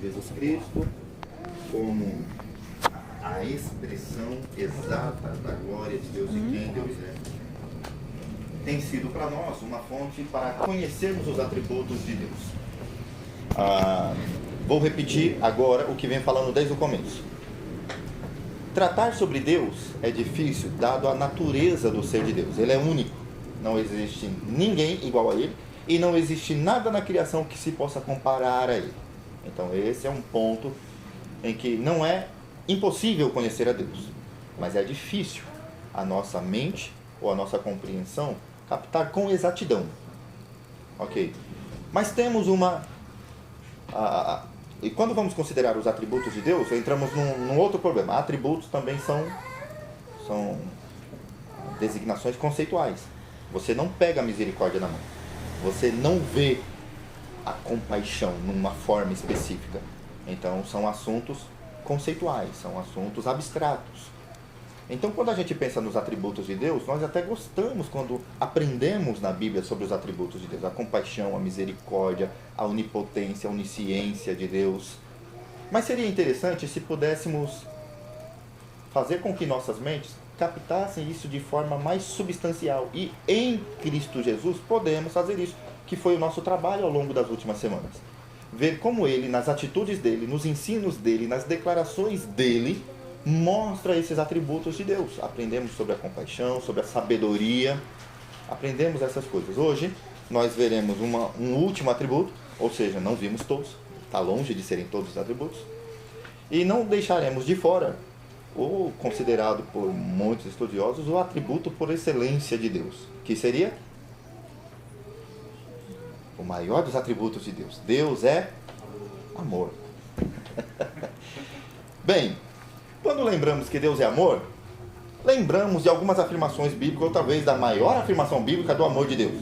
Jesus Cristo como a expressão exata da glória de Deus e quem Deus é, tem sido para nós uma fonte para conhecermos os atributos de Deus. Vou repetir agora o que vem falando desde o começo. Tratar sobre Deus é difícil, dado a natureza do ser de Deus. Ele é único, não existe ninguém igual a Ele, e não existe nada na criação que se possa comparar a Ele. Então esse é um ponto em que não é impossível conhecer a Deus, mas é difícil a nossa mente ou a nossa compreensão captar com exatidão. Ok? Mas temos e quando vamos considerar os atributos de Deus, entramos num outro problema. Atributos também são designações conceituais. Você não pega a misericórdia na mão. Você não vê a compaixão numa forma específica. Então são assuntos conceituais, são assuntos abstratos. Então, quando a gente pensa nos atributos de Deus, nós até gostamos quando aprendemos na Bíblia sobre os atributos de Deus. A compaixão, a misericórdia, a onipotência, a onisciência de Deus. Mas seria interessante se pudéssemos fazer com que nossas mentes captassem isso de forma mais substancial. E em Cristo Jesus podemos fazer isso, que foi o nosso trabalho ao longo das últimas semanas. Ver como Ele, nas atitudes dEle, nos ensinos dEle, nas declarações dEle, mostra esses atributos de Deus. Aprendemos sobre a compaixão, sobre a sabedoria, aprendemos essas coisas. Hoje nós veremos um último atributo, ou seja, não vimos todos, está longe de serem todos os atributos, e não deixaremos de fora, ou considerado por muitos estudiosos, o atributo por excelência de Deus, que seria o maior dos atributos de Deus. Deus é amor. Bem, quando lembramos que Deus é amor, lembramos de algumas afirmações bíblicas, ou talvez da maior afirmação bíblica do amor de Deus.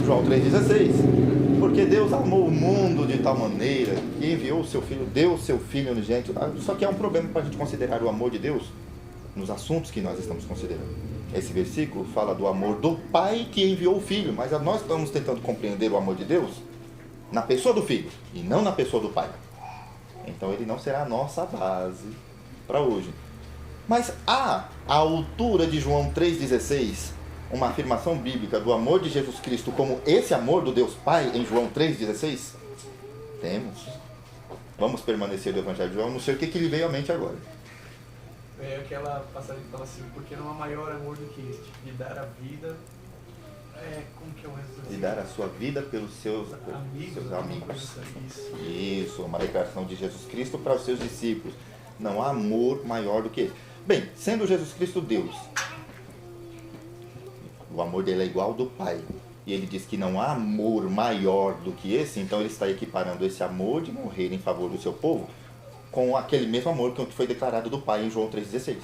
João 3,16. Porque Deus amou o mundo de tal maneira que enviou o seu Filho, deu o seu Filho unigênito. Só que é um problema para a gente considerar o amor de Deus nos assuntos que nós estamos considerando. Esse versículo fala do amor do Pai que enviou o Filho, mas nós estamos tentando compreender o amor de Deus na pessoa do Filho e não na pessoa do Pai. Então ele não será a nossa base para hoje. Mas há, à altura de João 3,16, uma afirmação bíblica do amor de Jesus Cristo como esse amor do Deus Pai em João 3,16? Temos. Vamos permanecer do Evangelho de João, não sei o que lhe veio à mente agora. É aquela passagem que fala assim, porque não há maior amor do que este, de dar a vida, como que é o resto? De dar a sua vida pelos seus amigos. Isso, uma declaração de Jesus Cristo para os seus discípulos. Não há amor maior do que esse. Bem, sendo Jesus Cristo Deus, o amor dele é igual ao do Pai, e ele diz que não há amor maior do que esse, então ele está equiparando esse amor de morrer em favor do seu povo com aquele mesmo amor que foi declarado do Pai em João 3,16.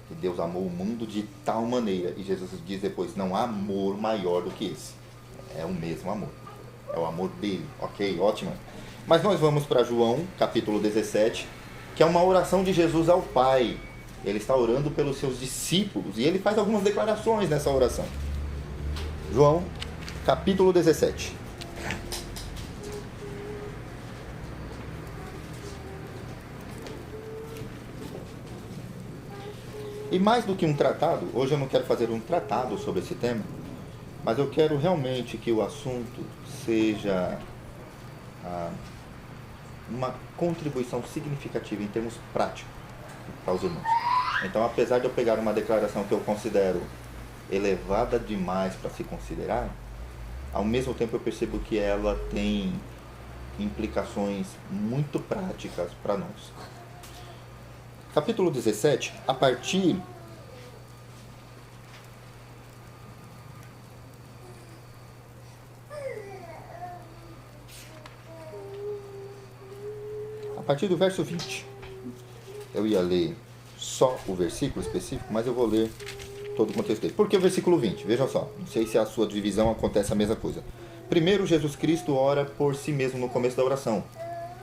Que Deus amou o mundo de tal maneira, e Jesus diz depois, não há amor maior do que esse. É o mesmo amor, é o amor dele. Ok, ótimo. Mas nós vamos para João capítulo 17, que é uma oração de Jesus ao Pai. Ele está orando pelos seus discípulos, e ele faz algumas declarações nessa oração. João capítulo 17. E mais do que um tratado, hoje eu não quero fazer um tratado sobre esse tema, mas eu quero realmente que o assunto seja uma contribuição significativa em termos práticos para os irmãos. Então, apesar de eu pegar uma declaração que eu considero elevada demais para se considerar, ao mesmo tempo eu percebo que ela tem implicações muito práticas para nós. Capítulo 17, a partir do verso 20. Eu ia ler só o versículo específico, mas eu vou ler todo o contexto dele. Por que o versículo 20? Veja só, não sei se a sua divisão acontece a mesma coisa. Primeiro, Jesus Cristo ora por si mesmo no começo da oração.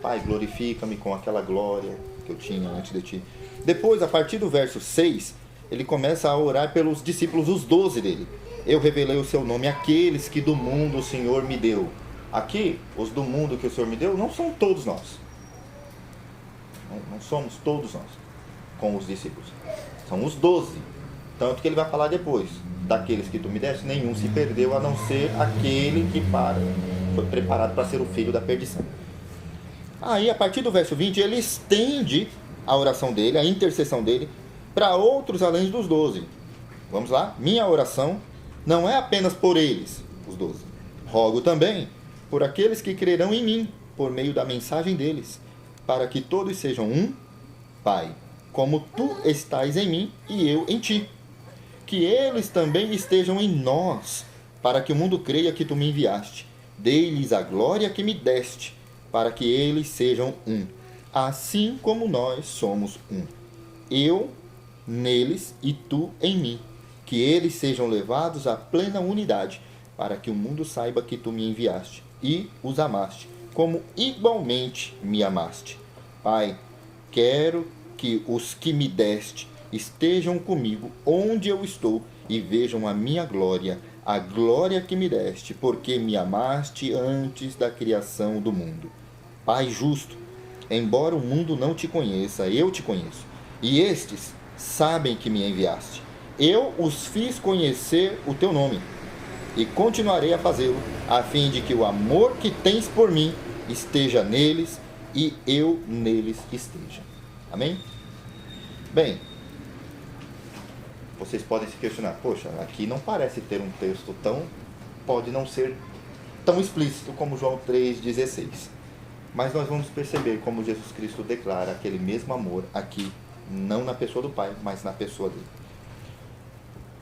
Pai, glorifica-me com aquela glória que eu tinha antes de ti. Depois, a partir do verso 6, ele começa a orar pelos discípulos, os 12 dele. Eu revelei o seu nome àqueles que do mundo o Senhor me deu. Aqui, os do mundo que o Senhor me deu, não são todos nós. Não somos todos nós, com os discípulos. São os 12. Tanto que ele vai falar depois. Daqueles que tu me deste, nenhum se perdeu, a não ser aquele que foi preparado para ser o filho da perdição. Aí, a partir do verso 20, ele estende a oração dele, a intercessão dele, para outros além dos 12. Vamos lá? Minha oração não é apenas por eles, os 12. Rogo também por aqueles que crerão em mim, por meio da mensagem deles, para que todos sejam um, Pai, como tu estás em mim e eu em ti. Que eles também estejam em nós, para que o mundo creia que tu me enviaste. Dei-lhes a glória que me deste, para que eles sejam um, assim como nós somos um. Eu neles e tu em mim. Que eles sejam levados à plena unidade, para que o mundo saiba que tu me enviaste e os amaste, como igualmente me amaste. Pai, quero que os que me deste estejam comigo onde eu estou e vejam a minha glória, a glória que me deste, porque me amaste antes da criação do mundo. Pai justo, embora o mundo não te conheça, eu te conheço, e estes sabem que me enviaste. Eu os fiz conhecer o teu nome, e continuarei a fazê-lo, a fim de que o amor que tens por mim esteja neles e eu neles esteja. Amém? Bem, vocês podem se questionar, poxa, aqui não parece ter um texto pode não ser tão explícito como João 3,16. Mas nós vamos perceber como Jesus Cristo declara aquele mesmo amor aqui, não na pessoa do Pai, mas na pessoa dele.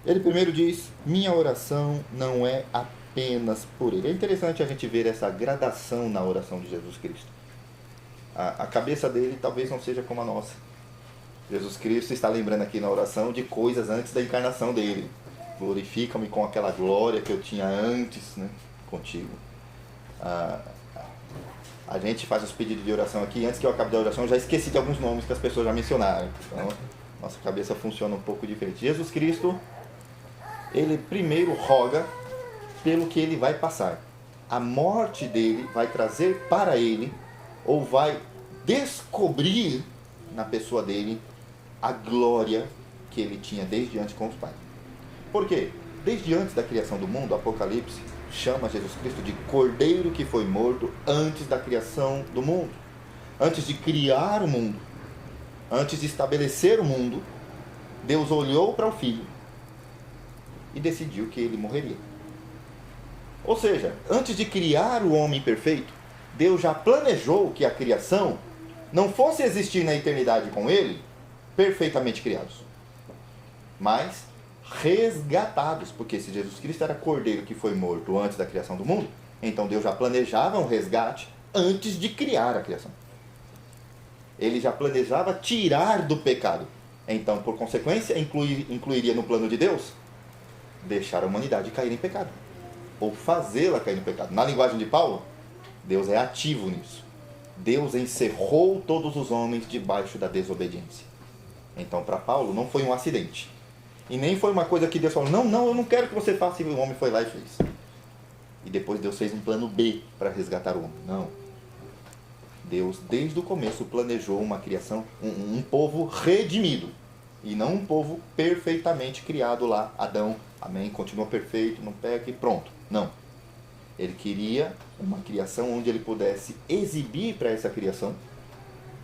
Ele primeiro diz, minha oração não é apenas por ele. É interessante a gente ver essa gradação na oração de Jesus Cristo. A cabeça dele talvez não seja como a nossa. Jesus Cristo está lembrando aqui na oração de coisas antes da encarnação dele. Glorifica-me com aquela glória que eu tinha antes, né, contigo. A gente faz os pedidos de oração aqui, antes que eu acabe da oração, eu já esqueci de alguns nomes que as pessoas já mencionaram. Então, nossa cabeça funciona um pouco diferente. Jesus Cristo, ele primeiro roga pelo que ele vai passar. A morte dele vai trazer para ele, ou vai descobrir na pessoa dele, a glória que ele tinha desde antes com os pais. Por quê? Desde antes da criação do mundo, Apocalipse chama Jesus Cristo de Cordeiro que foi morto antes da criação do mundo. Antes de criar o mundo, antes de estabelecer o mundo, Deus olhou para o Filho e decidiu que ele morreria. Ou seja, antes de criar o homem perfeito, Deus já planejou que a criação não fosse existir na eternidade com ele, perfeitamente criados, mas resgatados, porque se Jesus Cristo era Cordeiro que foi morto antes da criação do mundo, então Deus já planejava um resgate antes de criar a criação. Ele já planejava tirar do pecado. Então, por consequência, incluiria no plano de Deus deixar a humanidade cair em pecado, ou fazê-la cair no pecado. Na linguagem de Paulo, Deus é ativo nisso. Deus encerrou todos os homens debaixo da desobediência. Então, para Paulo, não foi um acidente. E nem foi uma coisa que Deus falou, não, eu não quero que você faça, e o homem foi lá e fez. E depois Deus fez um plano B para resgatar o homem. Não. Deus, desde o começo, planejou uma criação, um povo redimido. E não um povo perfeitamente criado lá. Adão, amém, continuou perfeito, não peca e pronto. Não. Ele queria uma criação onde ele pudesse exibir para essa criação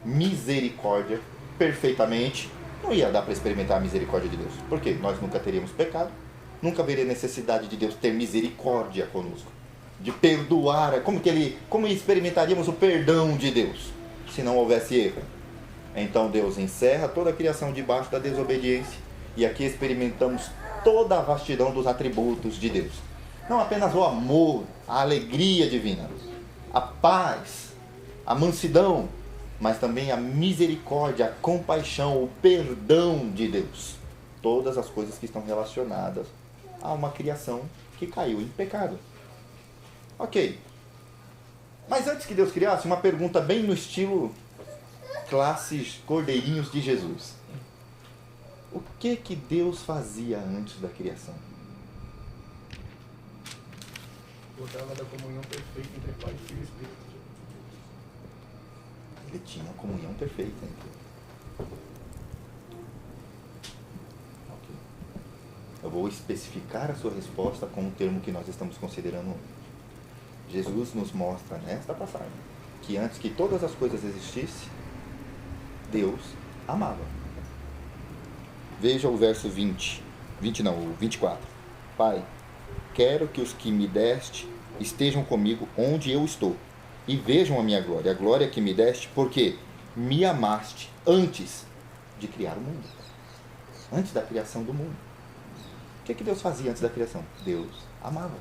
misericórdia perfeitamente. Não ia dar para experimentar a misericórdia de Deus. Por quê? Nós nunca teríamos pecado, nunca haveria necessidade de Deus ter misericórdia conosco, de perdoar. Como experimentaríamos o perdão de Deus se não houvesse erro? Então Deus encerra toda a criação debaixo da desobediência, e aqui experimentamos toda a vastidão dos atributos de Deus. Não apenas o amor, a alegria divina, a paz, a mansidão, mas também a misericórdia, a compaixão, o perdão de Deus. Todas as coisas que estão relacionadas a uma criação que caiu em pecado. Ok. Mas antes que Deus criasse, uma pergunta bem no estilo classes Cordeirinhos de Jesus. O que Deus fazia antes da criação? Gozava da comunhão perfeita entre Pai, Filho e Espírito. Ele tinha uma comunhão perfeita entre eles. Ok. Eu vou especificar a sua resposta com o termo que nós estamos considerando hoje. Jesus nos mostra nesta passagem que antes que todas as coisas existissem, Deus amava. Veja o verso 24. Pai, quero que os que me deste estejam comigo onde eu estou e vejam a glória que me deste, porque me amaste antes de criar o mundo. Antes da criação do mundo. O que Deus fazia antes da criação? Deus amava.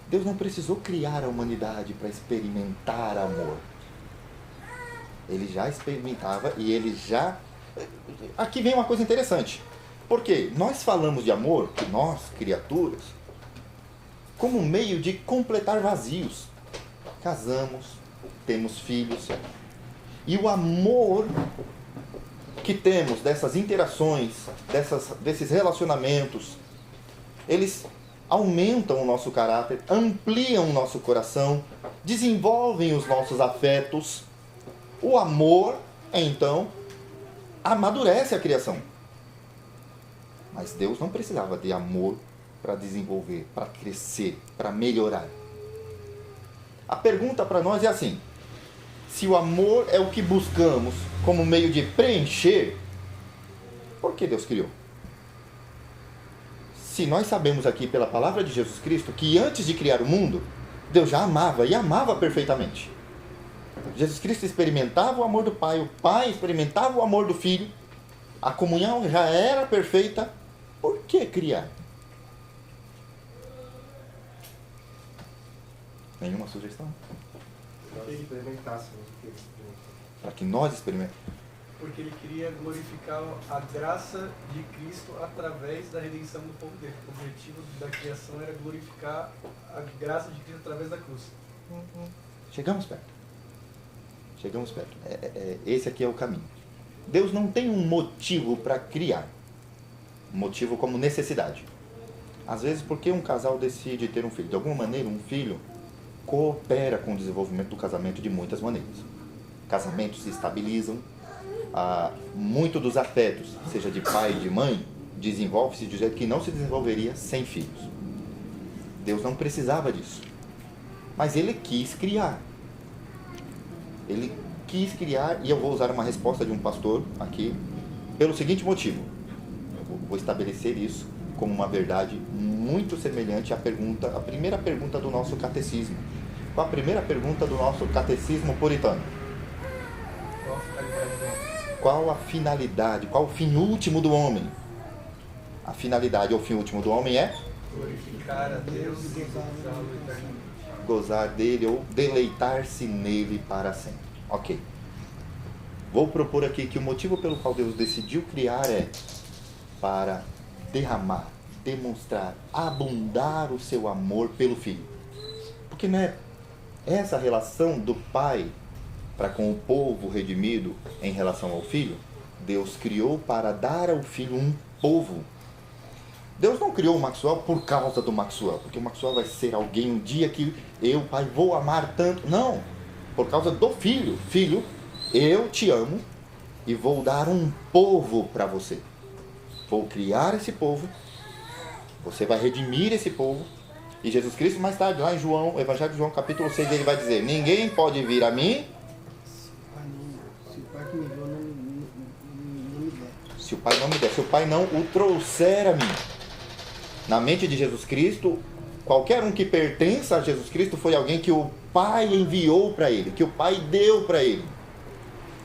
Deus não precisou criar a humanidade para experimentar amor. Ele já experimentava e ele já... Aqui vem uma coisa interessante. Porque nós falamos de amor, que nós, criaturas, como um meio de completar vazios. Casamos, temos filhos. E o amor que temos dessas interações, desses relacionamentos, eles aumentam o nosso caráter, ampliam o nosso coração, desenvolvem os nossos afetos. O amor, então, amadurece a criação. Mas Deus não precisava de amor para desenvolver, para crescer, para melhorar. A pergunta para nós é assim: se o amor é o que buscamos como meio de preencher, por que Deus criou? Se nós sabemos aqui pela palavra de Jesus Cristo que antes de criar o mundo, Deus já amava e amava perfeitamente. Jesus Cristo experimentava o amor do Pai, o Pai experimentava o amor do Filho, a comunhão já era perfeita. Por que criar? Nenhuma sugestão? Para que nós experimentássemos. Para que nós experimentemos. Porque ele queria glorificar a graça de Cristo através da redenção do povo dele. O objetivo da criação era glorificar a graça de Cristo através da cruz. Chegamos perto. Esse aqui é o caminho. Deus não tem um motivo para criar. Um motivo como necessidade. Às vezes, porque um casal decide ter um filho? De alguma maneira, um filho coopera com o desenvolvimento do casamento de muitas maneiras. Casamentos se estabilizam. Muito dos afetos, seja de pai e de mãe, desenvolve-se de jeito que não se desenvolveria sem filhos. Deus não precisava disso. Mas Ele quis criar. Ele quis criar, e eu vou usar uma resposta de um pastor aqui, pelo seguinte motivo. Eu vou estabelecer isso como uma verdade muito semelhante à primeira pergunta do nosso catecismo. Qual a primeira pergunta do nosso catecismo puritano? Qual a finalidade, qual o fim último do homem? A finalidade ou o fim último do homem é? Glorificar a Deus e gozá-lo eternamente. Gozar dele ou deleitar-se nele para sempre. Ok. Vou propor aqui que o motivo pelo qual Deus decidiu criar é para derramar, demonstrar, abundar o seu amor pelo Filho. Porque não é essa relação do Pai para com o povo redimido em relação ao Filho? Deus criou para dar ao Filho um povo. Deus não criou o Maxwell por causa do Maxwell, porque o Maxwell vai ser alguém um dia que eu, Pai, vou amar tanto. Não, por causa do Filho. Filho, eu te amo e vou dar um povo para você. Vou criar esse povo, você vai redimir esse povo. E Jesus Cristo mais tarde, lá em João, Evangelho de João, capítulo 6, ele vai dizer: ninguém pode vir a mim Se o Pai que me enviou não me der. se o Pai não me der, se o Pai não o trouxer a mim. Na mente de Jesus Cristo, qualquer um que pertença a Jesus Cristo foi alguém que o Pai enviou para ele, que o Pai deu para ele.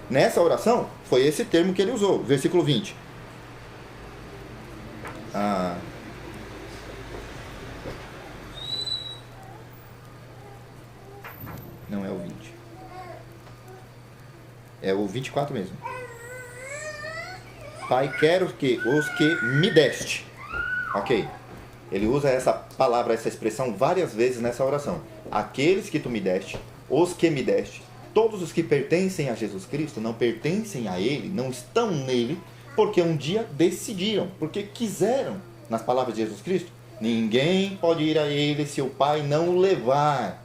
Nessa oração, foi esse termo que ele usou, versículo 20. Não é o 20. É o 24 mesmo. Pai, quero que os que me deste. Ok. Ele usa essa palavra, essa expressão várias vezes nessa oração. Aqueles que tu me deste, os que me deste. Todos os que pertencem a Jesus Cristo não pertencem a Ele, não estão nele, porque um dia decidiram, porque quiseram, nas palavras de Jesus Cristo, Ninguém pode ir a Ele se o Pai não o levar.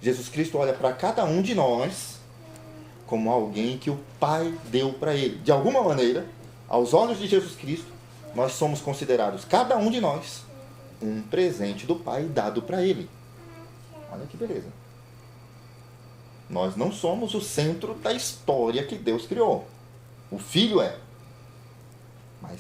Jesus Cristo olha para cada um de nós como alguém que o Pai deu para Ele. De alguma maneira, aos olhos de Jesus Cristo, nós somos considerados, cada um de nós, um presente do Pai dado para Ele. Olha que beleza. Nós não somos o centro da história que Deus criou. O Filho é. Mas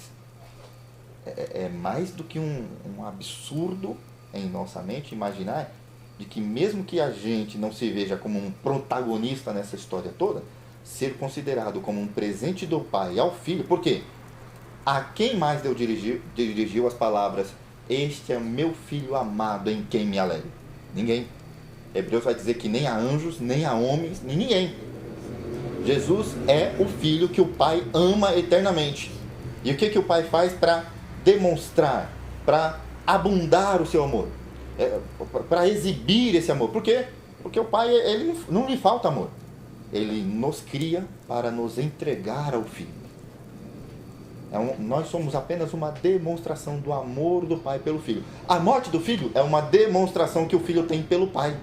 é mais do que um absurdo em nossa mente imaginar de que mesmo que a gente não se veja como um protagonista nessa história toda, ser considerado como um presente do Pai ao Filho. Por quê? A quem mais Deus dirigiu as palavras: este é meu Filho amado em quem me alegro? Ninguém. Hebreus vai dizer que nem a anjos, nem a homens, nem ninguém. Jesus é o Filho que o Pai ama eternamente. E o que o Pai faz para demonstrar, para abundar o seu amor? Para exibir esse amor. Por quê? Porque o Pai, ele não lhe falta amor. Ele nos cria para nos entregar ao Filho. Nós somos apenas uma demonstração do amor do Pai pelo Filho. A morte do Filho é uma demonstração que o Filho tem pelo Pai.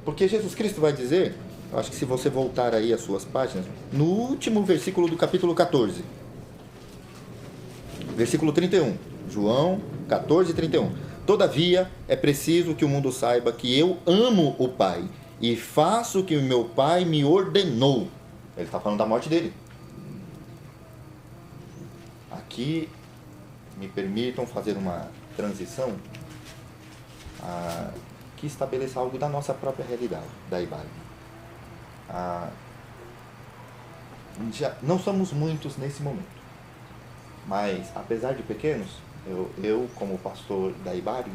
Porque Jesus Cristo vai dizer, eu acho que se você voltar aí as suas páginas, no último versículo do capítulo 14, versículo 31, João 14, 31. Todavia, é preciso que o mundo saiba que eu amo o Pai e faço o que o meu Pai me ordenou. Ele está falando da morte dele. Aqui, me permitam fazer uma transição que estabeleça algo da nossa própria realidade, da IBAG. Não somos muitos nesse momento, mas apesar de pequenos, eu como pastor da IBAG,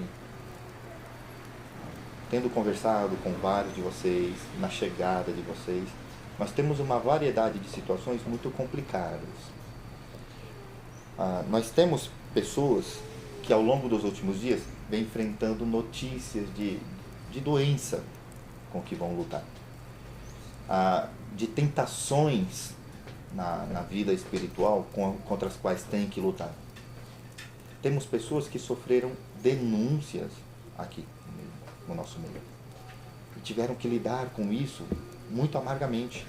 tendo conversado com vários de vocês, na chegada de vocês, nós temos uma variedade de situações muito complicadas. Nós temos pessoas que ao longo dos últimos dias vem enfrentando notícias de doença com que vão lutar, de tentações na vida espiritual contra as quais têm que lutar. Temos pessoas que sofreram denúncias aqui no nosso meio e tiveram que lidar com isso muito amargamente.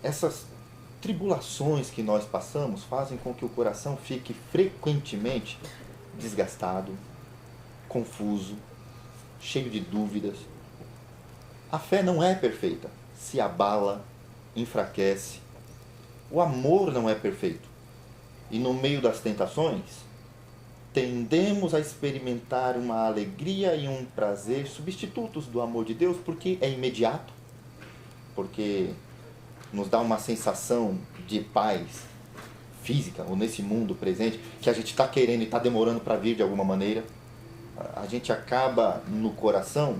Essas tribulações que nós passamos fazem com que o coração fique frequentemente desgastado, confuso, cheio de dúvidas. A fé não é perfeita, se abala, enfraquece. O amor não é perfeito. E no meio das tentações, tendemos a experimentar uma alegria e um prazer substitutos do amor de Deus, porque é imediato, porque nos dá uma sensação de paz física, ou nesse mundo presente, que a gente está querendo e está demorando para vir de alguma maneira. A gente acaba no coração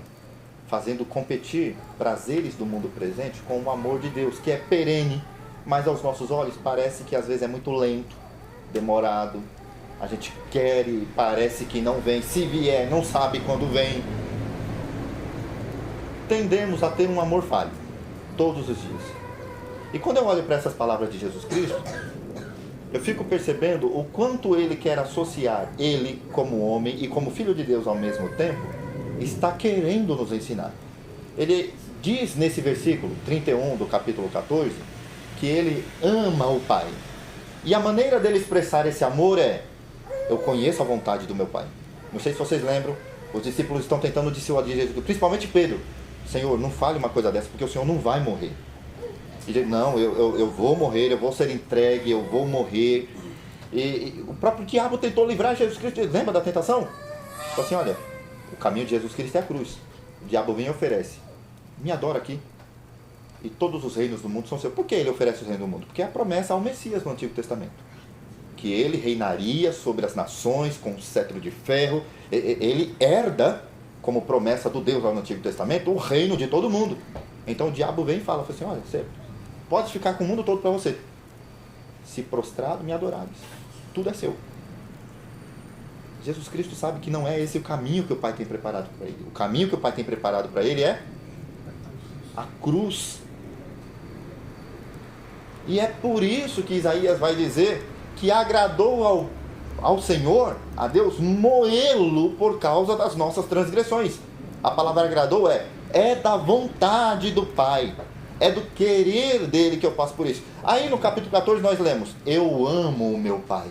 fazendo competir prazeres do mundo presente com o amor de Deus, que é perene, mas aos nossos olhos parece que às vezes é muito lento, demorado. A gente quer e parece que não vem. Se vier, não sabe quando vem. Tendemos a ter um amor falho todos os dias. E quando eu olho para essas palavras de Jesus Cristo, eu fico percebendo o quanto ele quer associar ele como homem e como filho de Deus ao mesmo tempo, está querendo nos ensinar. Ele diz nesse versículo 31 do capítulo 14 que ele ama o Pai. E a maneira dele expressar esse amor é: eu conheço a vontade do meu Pai. Não sei se vocês lembram, os discípulos estão tentando dissuadir Jesus, principalmente Pedro. Senhor, não fale uma coisa dessa, porque o Senhor não vai morrer. E ele, não, eu vou morrer, eu vou ser entregue, eu vou morrer. E o próprio diabo tentou livrar Jesus Cristo. Lembra da tentação? Falou assim: olha, o caminho de Jesus Cristo é a cruz. O diabo vem e oferece: me adora aqui, e todos os reinos do mundo são seus. Por que ele oferece os reinos do mundo? Porque é a promessa ao Messias no Antigo Testamento, que ele reinaria sobre as nações com um cetro de ferro. Ele herda, como promessa do Deus lá no Antigo Testamento, o reino de todo mundo. Então o diabo vem e fala assim: olha, você pode ficar com o mundo todo para você, se prostrado me adorares, tudo é seu. Jesus Cristo sabe que não é esse o caminho que o Pai tem preparado para ele. O caminho que o Pai tem preparado para ele é a cruz. E é por isso que Isaías vai dizer que agradou ao ao Senhor, a Deus, moê-lo por causa das nossas transgressões. A palavra agradou é da vontade do Pai, é do querer dele que eu passo por isso. Aí no capítulo 14 nós lemos: eu amo o meu Pai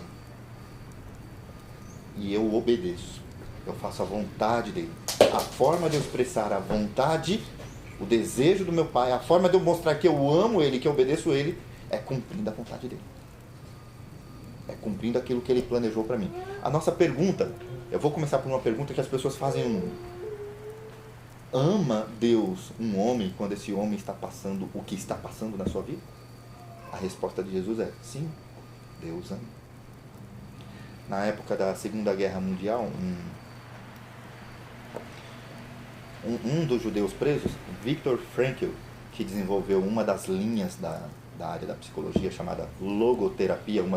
e eu obedeço, eu faço a vontade dele. A forma de eu expressar a vontade, o desejo do meu Pai, a forma de eu mostrar que eu amo ele, que eu obedeço ele, é cumprindo a vontade dele, é cumprindo aquilo que ele planejou para mim. A nossa pergunta, eu vou começar por uma pergunta que as pessoas fazem no mundo: ama Deus um homem quando esse homem está passando o que está passando na sua vida? A resposta de Jesus é sim, Deus ama. Na época da Segunda Guerra Mundial, um dos judeus presos, Viktor Frankl, que desenvolveu uma das linhas da área da psicologia chamada logoterapia, um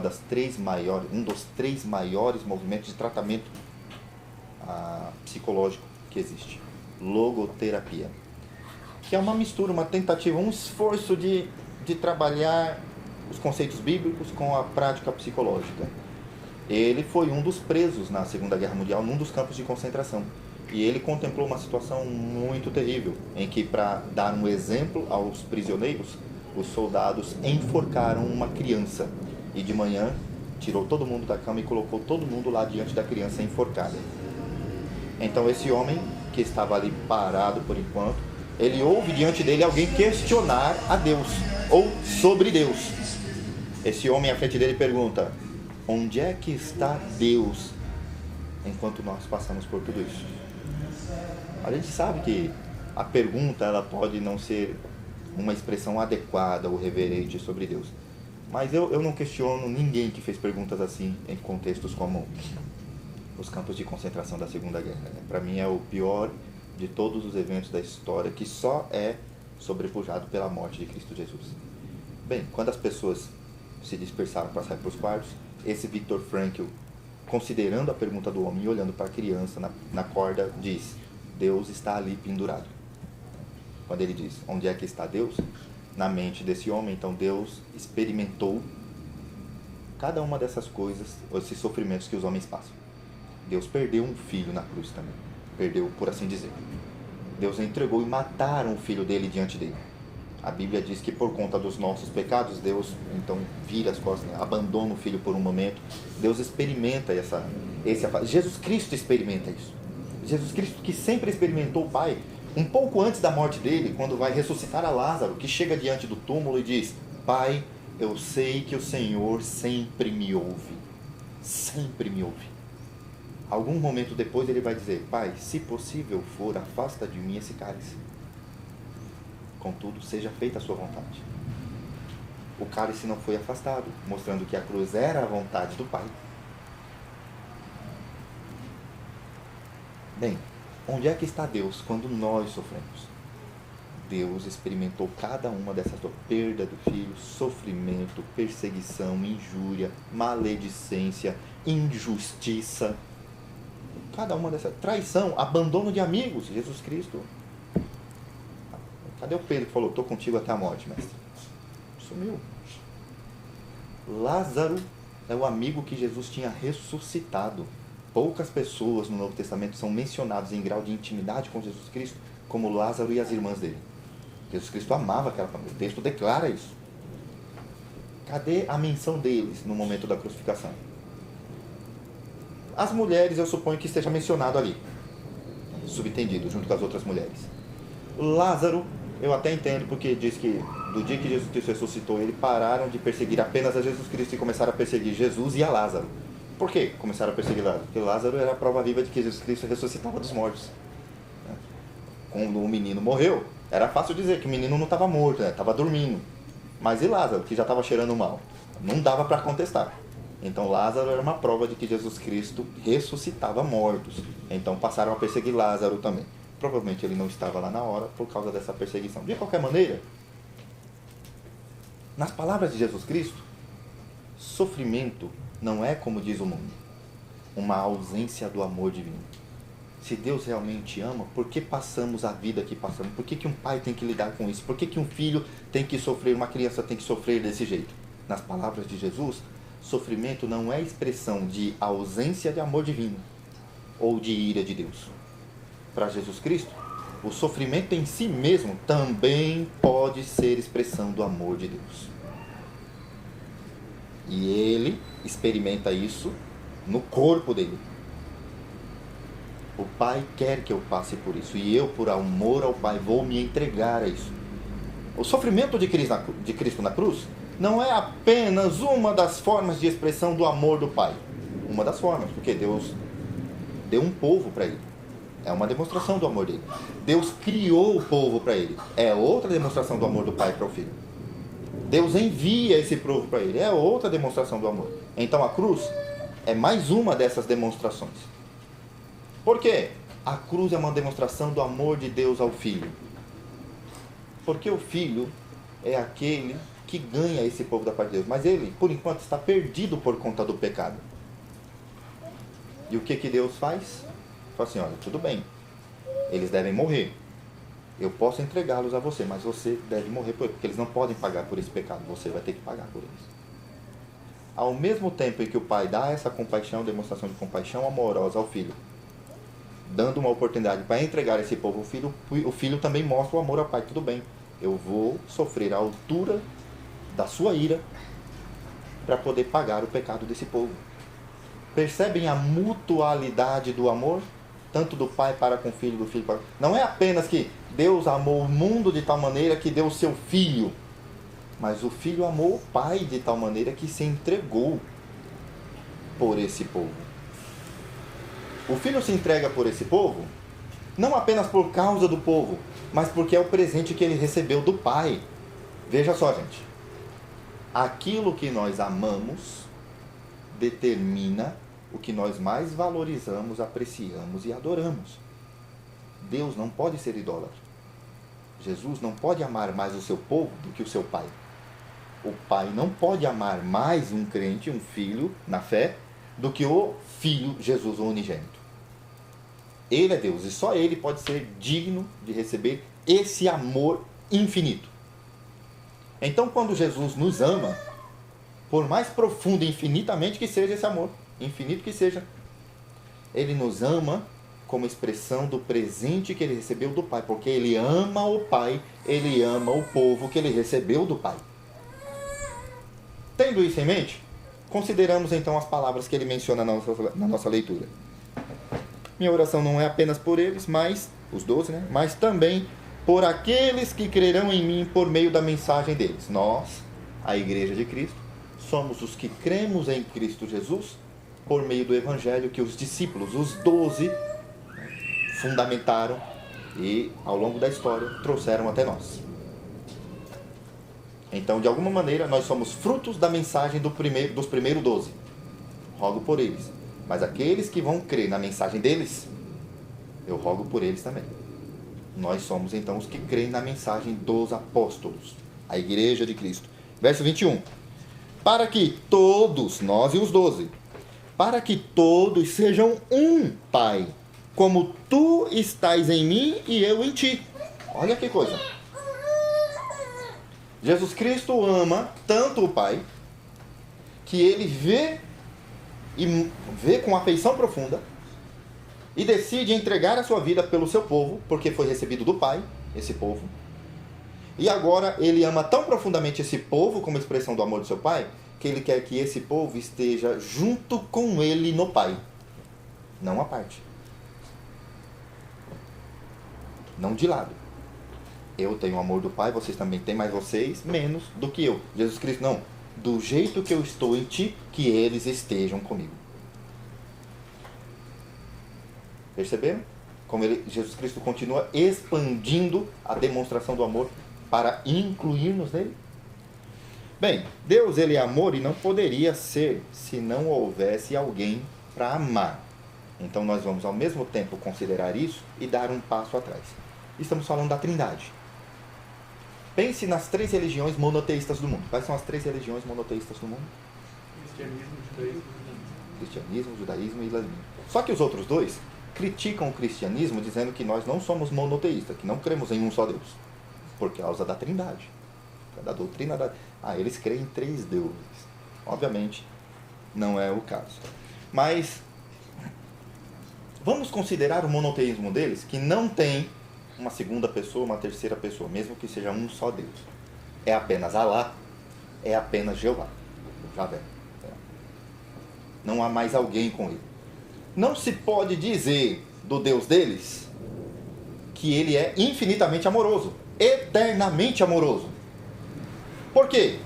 dos três maiores movimentos de tratamento psicológico que existe. Logoterapia, que é uma mistura, uma tentativa, um esforço de trabalhar os conceitos bíblicos com a prática psicológica. Ele foi um dos presos na Segunda Guerra Mundial, num dos campos de concentração. E ele contemplou uma situação muito terrível, em que, para dar um exemplo aos prisioneiros, os soldados enforcaram uma criança. E de manhã, tirou todo mundo da cama e colocou todo mundo lá diante da criança enforcada. Então esse homem, que estava ali parado por enquanto, ele ouve diante dele alguém questionar a Deus, ou sobre Deus. Esse homem à frente dele pergunta: onde é que está Deus enquanto nós passamos por tudo isso? A gente sabe que a pergunta ela pode não ser uma expressão adequada ou reverente sobre Deus, mas eu não questiono ninguém que fez perguntas assim em contextos como os campos de concentração da Segunda Guerra. Para mim é o pior de todos os eventos da história, que só é sobrepujado pela morte de Cristo Jesus. Bem, quando as pessoas se dispersaram para sair para os quartos, esse Viktor Frankl, considerando a pergunta do homem e olhando para a criança na corda, diz: Deus está ali pendurado. Quando ele diz: onde é que está Deus? Na mente desse homem, então Deus experimentou cada uma dessas coisas, esses sofrimentos que os homens passam. Deus perdeu um filho na cruz também. Perdeu, por assim dizer. Deus entregou e mataram o filho dele diante dele. A Bíblia diz que por conta dos nossos pecados, Deus então vira as costas, abandona o filho por um momento. Deus experimenta Jesus Cristo experimenta isso. Jesus Cristo, que sempre experimentou o Pai, um pouco antes da morte dele, quando vai ressuscitar a Lázaro, que chega diante do túmulo e diz: Pai, eu sei que o Senhor sempre me ouve. Sempre me ouve. Algum momento depois ele vai dizer: Pai, se possível for, afasta de mim esse cálice. Contudo, seja feita a sua vontade. O cálice não foi afastado, mostrando que a cruz era a vontade do Pai. Bem, onde é que está Deus quando nós sofremos? Deus experimentou cada uma dessas dores: perda do filho, sofrimento, perseguição, injúria, maledicência, injustiça. Cada uma dessas, traição, abandono de amigos. Jesus Cristo, cadê o Pedro que falou: estou contigo até a morte, mestre? Sumiu. Lázaro é o amigo que Jesus tinha ressuscitado. Poucas pessoas no Novo Testamento são mencionadas em grau de intimidade com Jesus Cristo como Lázaro e as irmãs dele. Jesus Cristo amava aquela família. O texto declara isso. Cadê a menção deles no momento da crucificação? As mulheres, eu suponho que esteja mencionado ali, subentendido, junto com as outras mulheres. Lázaro, eu até entendo, porque diz que do dia que Jesus Cristo ressuscitou, eles pararam de perseguir apenas a Jesus Cristo e começaram a perseguir Jesus e a Lázaro. Por que começaram a perseguir Lázaro? Porque Lázaro era a prova viva de que Jesus Cristo ressuscitava dos mortos. Quando o menino morreu, era fácil dizer que o menino não estava morto, estava dormindo. Mas e Lázaro, que já estava cheirando mal? Não dava para contestar. Então Lázaro era uma prova de que Jesus Cristo ressuscitava mortos. Então passaram a perseguir Lázaro também. Provavelmente ele não estava lá na hora por causa dessa perseguição. De qualquer maneira, nas palavras de Jesus Cristo, sofrimento não é, como diz o mundo, uma ausência do amor divino. Se Deus realmente ama, por que passamos a vida que passamos? Por que um pai tem que lidar com isso? Por que um filho tem que sofrer, uma criança tem que sofrer desse jeito? Nas palavras de Jesus, Sofrimento não é expressão de ausência de amor divino ou de ira de Deus. Para Jesus Cristo, o sofrimento em si mesmo também pode ser expressão do amor de Deus. E ele experimenta isso no corpo dele. O Pai quer que eu passe por isso, e eu, por amor ao Pai, vou me entregar a isso. O sofrimento de Cristo na cruz não é apenas uma das formas de expressão do amor do Pai. Uma das formas, porque Deus deu um povo para ele. É uma demonstração do amor dele. Deus criou o povo para ele. É outra demonstração do amor do Pai para o Filho. Deus envia esse povo para ele. É outra demonstração do amor. Então a cruz é mais uma dessas demonstrações. Por quê? A cruz é uma demonstração do amor de Deus ao Filho. Porque o Filho é aquele que ganha esse povo da parte de Deus. Mas ele, por enquanto, está perdido por conta do pecado. E o que Deus faz? Fala assim, olha, tudo bem. Eles devem morrer. Eu posso entregá-los a você, mas você deve morrer por eles, porque eles não podem pagar por esse pecado. Você vai ter que pagar por eles. Ao mesmo tempo em que o Pai dá essa compaixão, demonstração de compaixão amorosa ao Filho, dando uma oportunidade para entregar esse povo ao Filho, o Filho também mostra o amor ao Pai. Tudo bem, eu vou sofrer a altura da sua ira para poder pagar o pecado desse povo. Percebem a mutualidade do amor? Tanto do Pai para com o Filho, do Filho para... Não é apenas que Deus amou o mundo de tal maneira que deu o seu Filho, mas o Filho amou o Pai de tal maneira que se entregou por esse povo. O Filho se entrega por esse povo, não apenas por causa do povo, mas porque é o presente que ele recebeu do Pai. Veja só, gente. Aquilo que nós amamos determina o que nós mais valorizamos, apreciamos e adoramos. Deus não pode ser idólatra. Jesus não pode amar mais o seu povo do que o seu Pai. O Pai não pode amar mais um crente, um filho, na fé, do que o Filho, Jesus, o unigênito. Ele é Deus e só Ele pode ser digno de receber esse amor infinito. Então, quando Jesus nos ama, por mais profundo e infinitamente que seja esse amor, infinito que seja, Ele nos ama como expressão do presente que Ele recebeu do Pai, porque Ele ama o Pai, Ele ama o povo que Ele recebeu do Pai. Tendo isso em mente, consideramos então as palavras que Ele menciona na nossa leitura. Minha oração não é apenas por eles, mas, os 12, né? Mas também por aqueles que crerão em mim por meio da mensagem deles. Nós, a Igreja de Cristo, somos os que cremos em Cristo Jesus por meio do Evangelho que os discípulos, os 12, fundamentaram e, ao longo da história, trouxeram até nós. Então, de alguma maneira, nós somos frutos da mensagem dos primeiros 12. Rogo por eles. Mas aqueles que vão crer na mensagem deles, eu rogo por eles também. Nós somos, então, os que creem na mensagem dos apóstolos, a Igreja de Cristo. Verso 21. Para que todos, nós e os 12, para que todos sejam um, Pai, como tu estás em mim e eu em ti. Olha que coisa. Jesus Cristo ama tanto o Pai, que ele vê com afeição profunda e decide entregar a sua vida pelo seu povo, porque foi recebido do Pai, esse povo. E agora ele ama tão profundamente esse povo como expressão do amor do seu Pai, que ele quer que esse povo esteja junto com ele no Pai, não à parte, não de lado. Eu tenho o amor do Pai, vocês também têm, mas vocês menos do que eu. Jesus Cristo, não. Do jeito que eu estou em ti, que eles estejam comigo. Perceberam? Como Jesus Cristo continua expandindo a demonstração do amor para incluir-nos nele? Bem, Deus, ele é amor e não poderia ser se não houvesse alguém para amar. Então nós vamos ao mesmo tempo considerar isso e dar um passo atrás. Estamos falando da Trindade. Pense nas 3 religiões monoteístas do mundo. Quais são as 3 religiões monoteístas do mundo? Cristianismo, judaísmo e islamismo. Só que os outros 2 criticam o cristianismo dizendo que nós não somos monoteístas, que não cremos em um só Deus, por causa da Trindade, da doutrina da... eles creem em 3 deuses. Obviamente, Não é o caso. Mas vamos considerar o monoteísmo deles, que não tem uma segunda pessoa, uma terceira pessoa, mesmo que seja um só Deus. É apenas Alá, é apenas Jeová, Javé. Não há mais alguém com ele. Não se pode dizer do Deus deles que ele é infinitamente amoroso, eternamente amoroso. Por quê?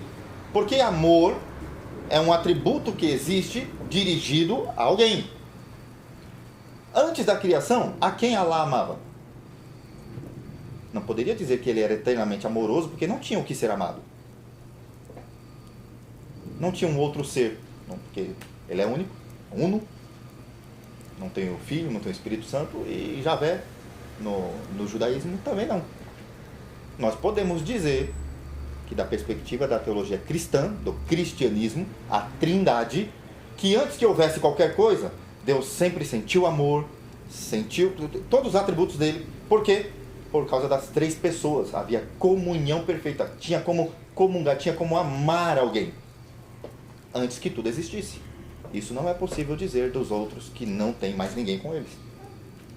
Porque amor é um atributo que existe dirigido a alguém. Antes da criação, a quem Alá amava? Não poderia dizer que ele era eternamente amoroso, porque não tinha o que ser amado. Não tinha um outro ser, não, porque ele é único, uno, não tem o Filho, não tem o Espírito Santo, e Javé, no judaísmo, também não. Nós podemos dizer que, da perspectiva da teologia cristã, do cristianismo, a trindade, que antes que houvesse qualquer coisa, Deus sempre sentiu amor, sentiu todos os atributos dele. Por quê? Por causa das três pessoas. Havia comunhão perfeita. Tinha como comungar, tinha como amar alguém. Antes que tudo existisse. Isso não é possível dizer dos outros que não tem mais ninguém com eles.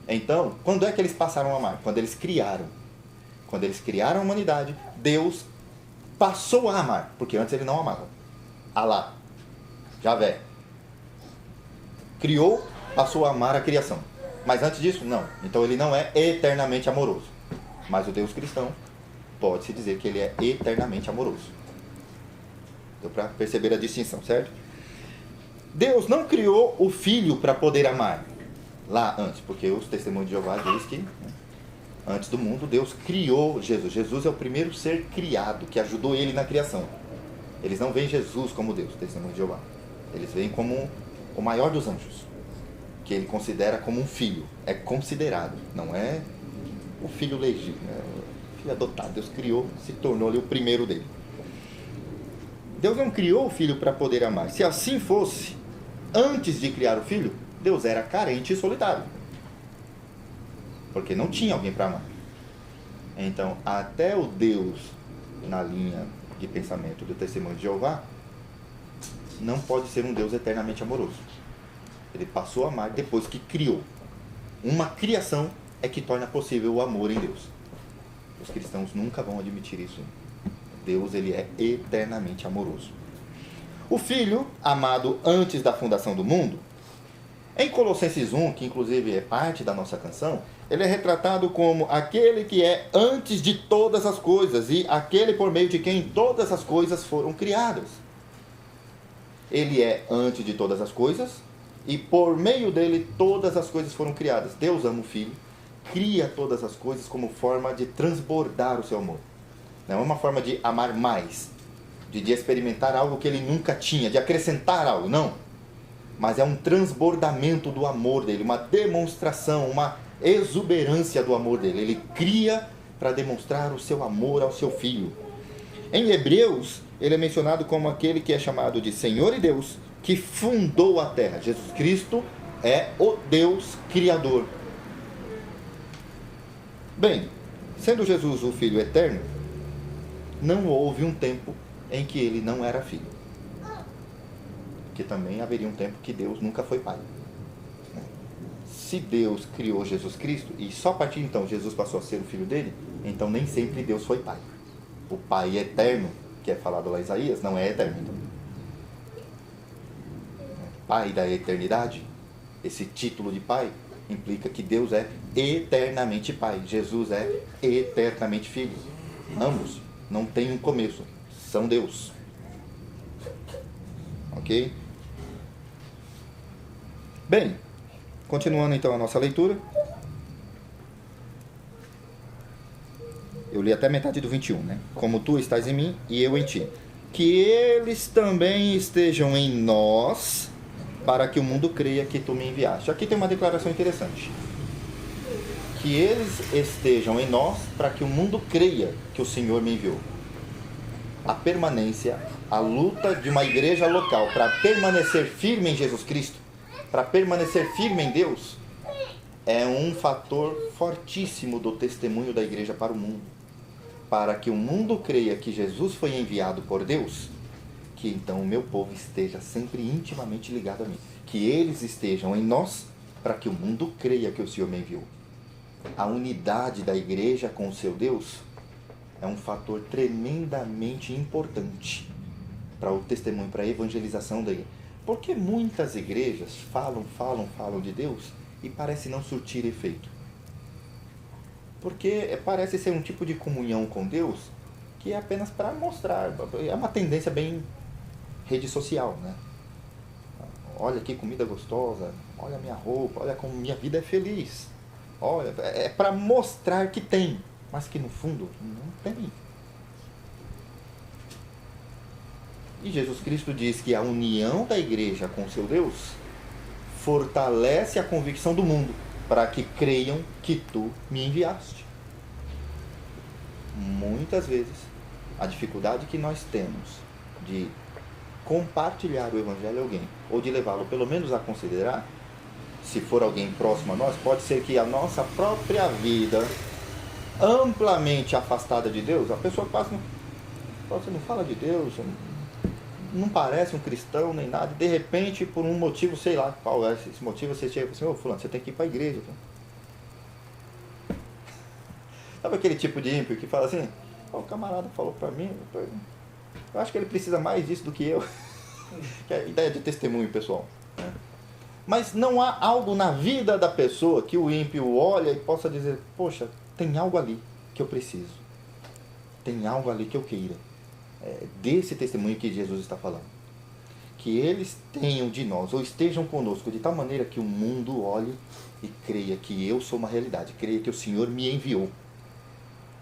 Então, quando é que eles passaram a amar? Quando eles criaram. Quando eles criaram a humanidade, Deus passou a amar. Porque antes ele não amava. Alá, Javé, criou, passou a amar a criação. Mas antes disso, não. Então ele não é eternamente amoroso. Mas o Deus cristão pode-se dizer que ele é eternamente amoroso. Deu para perceber a distinção, certo? Deus não criou o Filho para poder amar lá antes, porque os testemunhos de Jeová diz que antes do mundo Deus criou Jesus. Jesus é o primeiro ser criado que ajudou ele na criação. Eles não veem Jesus como Deus, testemunho de Jeová. Eles veem como o maior dos anjos, que ele considera como um filho. É considerado, não é o filho legítimo, é o filho adotado. Deus criou, se tornou ali o primeiro dele. Deus não criou o filho para poder amar. Se assim fosse, antes de criar o filho, Deus era carente e solitário, porque não tinha alguém para amar. Então, até o Deus, na linha de pensamento do testemunho de Jeová, não pode ser um Deus eternamente amoroso. Ele passou a amar depois que criou. Uma criação é que torna possível o amor em Deus. Os cristãos nunca vão admitir isso. Deus, ele é eternamente amoroso. O Filho, amado antes da fundação do mundo, em Colossenses 1, que inclusive é parte da nossa canção, ele é retratado como aquele que é antes de todas as coisas e aquele por meio de quem todas as coisas foram criadas. Ele é antes de todas as coisas e por meio dele todas as coisas foram criadas. Deus ama o Filho, cria todas as coisas como forma de transbordar o seu amor. Não é uma forma de amar mais, de experimentar algo que ele nunca tinha, de acrescentar algo, não. Mas é um transbordamento do amor dele, uma demonstração, uma exuberância do amor dele. Ele cria para demonstrar o seu amor ao seu Filho. Em Hebreus, ele é mencionado como aquele que é chamado de Senhor e Deus, que fundou a terra. Jesus Cristo é o Deus Criador. Bem, sendo Jesus o Filho eterno, não houve um tempo em que ele não era filho. Porque também haveria um tempo que Deus nunca foi pai. Se Deus criou Jesus Cristo, e só a partir de então Jesus passou a ser o filho dele, então nem sempre Deus foi pai. O pai eterno, que é falado lá em Isaías, não é eterno. Então. Pai da eternidade, esse título de pai, implica que Deus é eternamente pai. Jesus é eternamente filho. Ambos não têm um começo, são Deus. Ok? Bem, continuando então a nossa leitura. Eu li até metade do 21, né? Como tu estás em mim e eu em ti. Que eles também estejam em nós, para que o mundo creia que tu me enviaste. Aqui tem uma declaração interessante. Que eles estejam em nós, para que o mundo creia que o Senhor me enviou. A permanência, a luta de uma igreja local para permanecer firme em Jesus Cristo, para permanecer firme em Deus, é um fator fortíssimo do testemunho da igreja para o mundo. Para que o mundo creia que Jesus foi enviado por Deus, que então o meu povo esteja sempre intimamente ligado a mim. Que eles estejam em nós, para que o mundo creia que o Senhor me enviou. A unidade da igreja com o seu Deus é um fator tremendamente importante para o testemunho, para a evangelização da igreja. Porque muitas igrejas falam de Deus e parece não surtir efeito. Porque parece ser um tipo de comunhão com Deus que é apenas para mostrar. É uma tendência bem rede social, né? Olha que comida gostosa, olha a minha roupa, olha como minha vida é feliz. Olha, é para mostrar que tem, mas que no fundo não tem. E Jesus Cristo diz que a união da igreja com seu Deus fortalece a convicção do mundo para que creiam que tu me enviaste. Muitas vezes, a dificuldade que nós temos de compartilhar o evangelho a alguém, ou de levá-lo pelo menos a considerar, se for alguém próximo a nós, pode ser que a nossa própria vida, amplamente afastada de Deus, a pessoa passa, você não fala de Deus, não parece um cristão nem nada, e de repente, por um motivo, sei lá qual é esse motivo, você chega e fala assim, ô fulano, você tem que ir para a igreja. Sabe aquele tipo de ímpio que fala assim, o camarada falou para mim, eu acho que ele precisa mais disso do que eu. Que é a ideia de testemunho, pessoal. Né? Mas não há algo na vida da pessoa que o ímpio olha e possa dizer, poxa, tem algo ali que eu preciso. Tem algo ali que eu queira. É desse testemunho que Jesus está falando. Que eles tenham de nós, ou estejam conosco, de tal maneira que o mundo olhe e creia que eu sou uma realidade. Creia que o Senhor me enviou.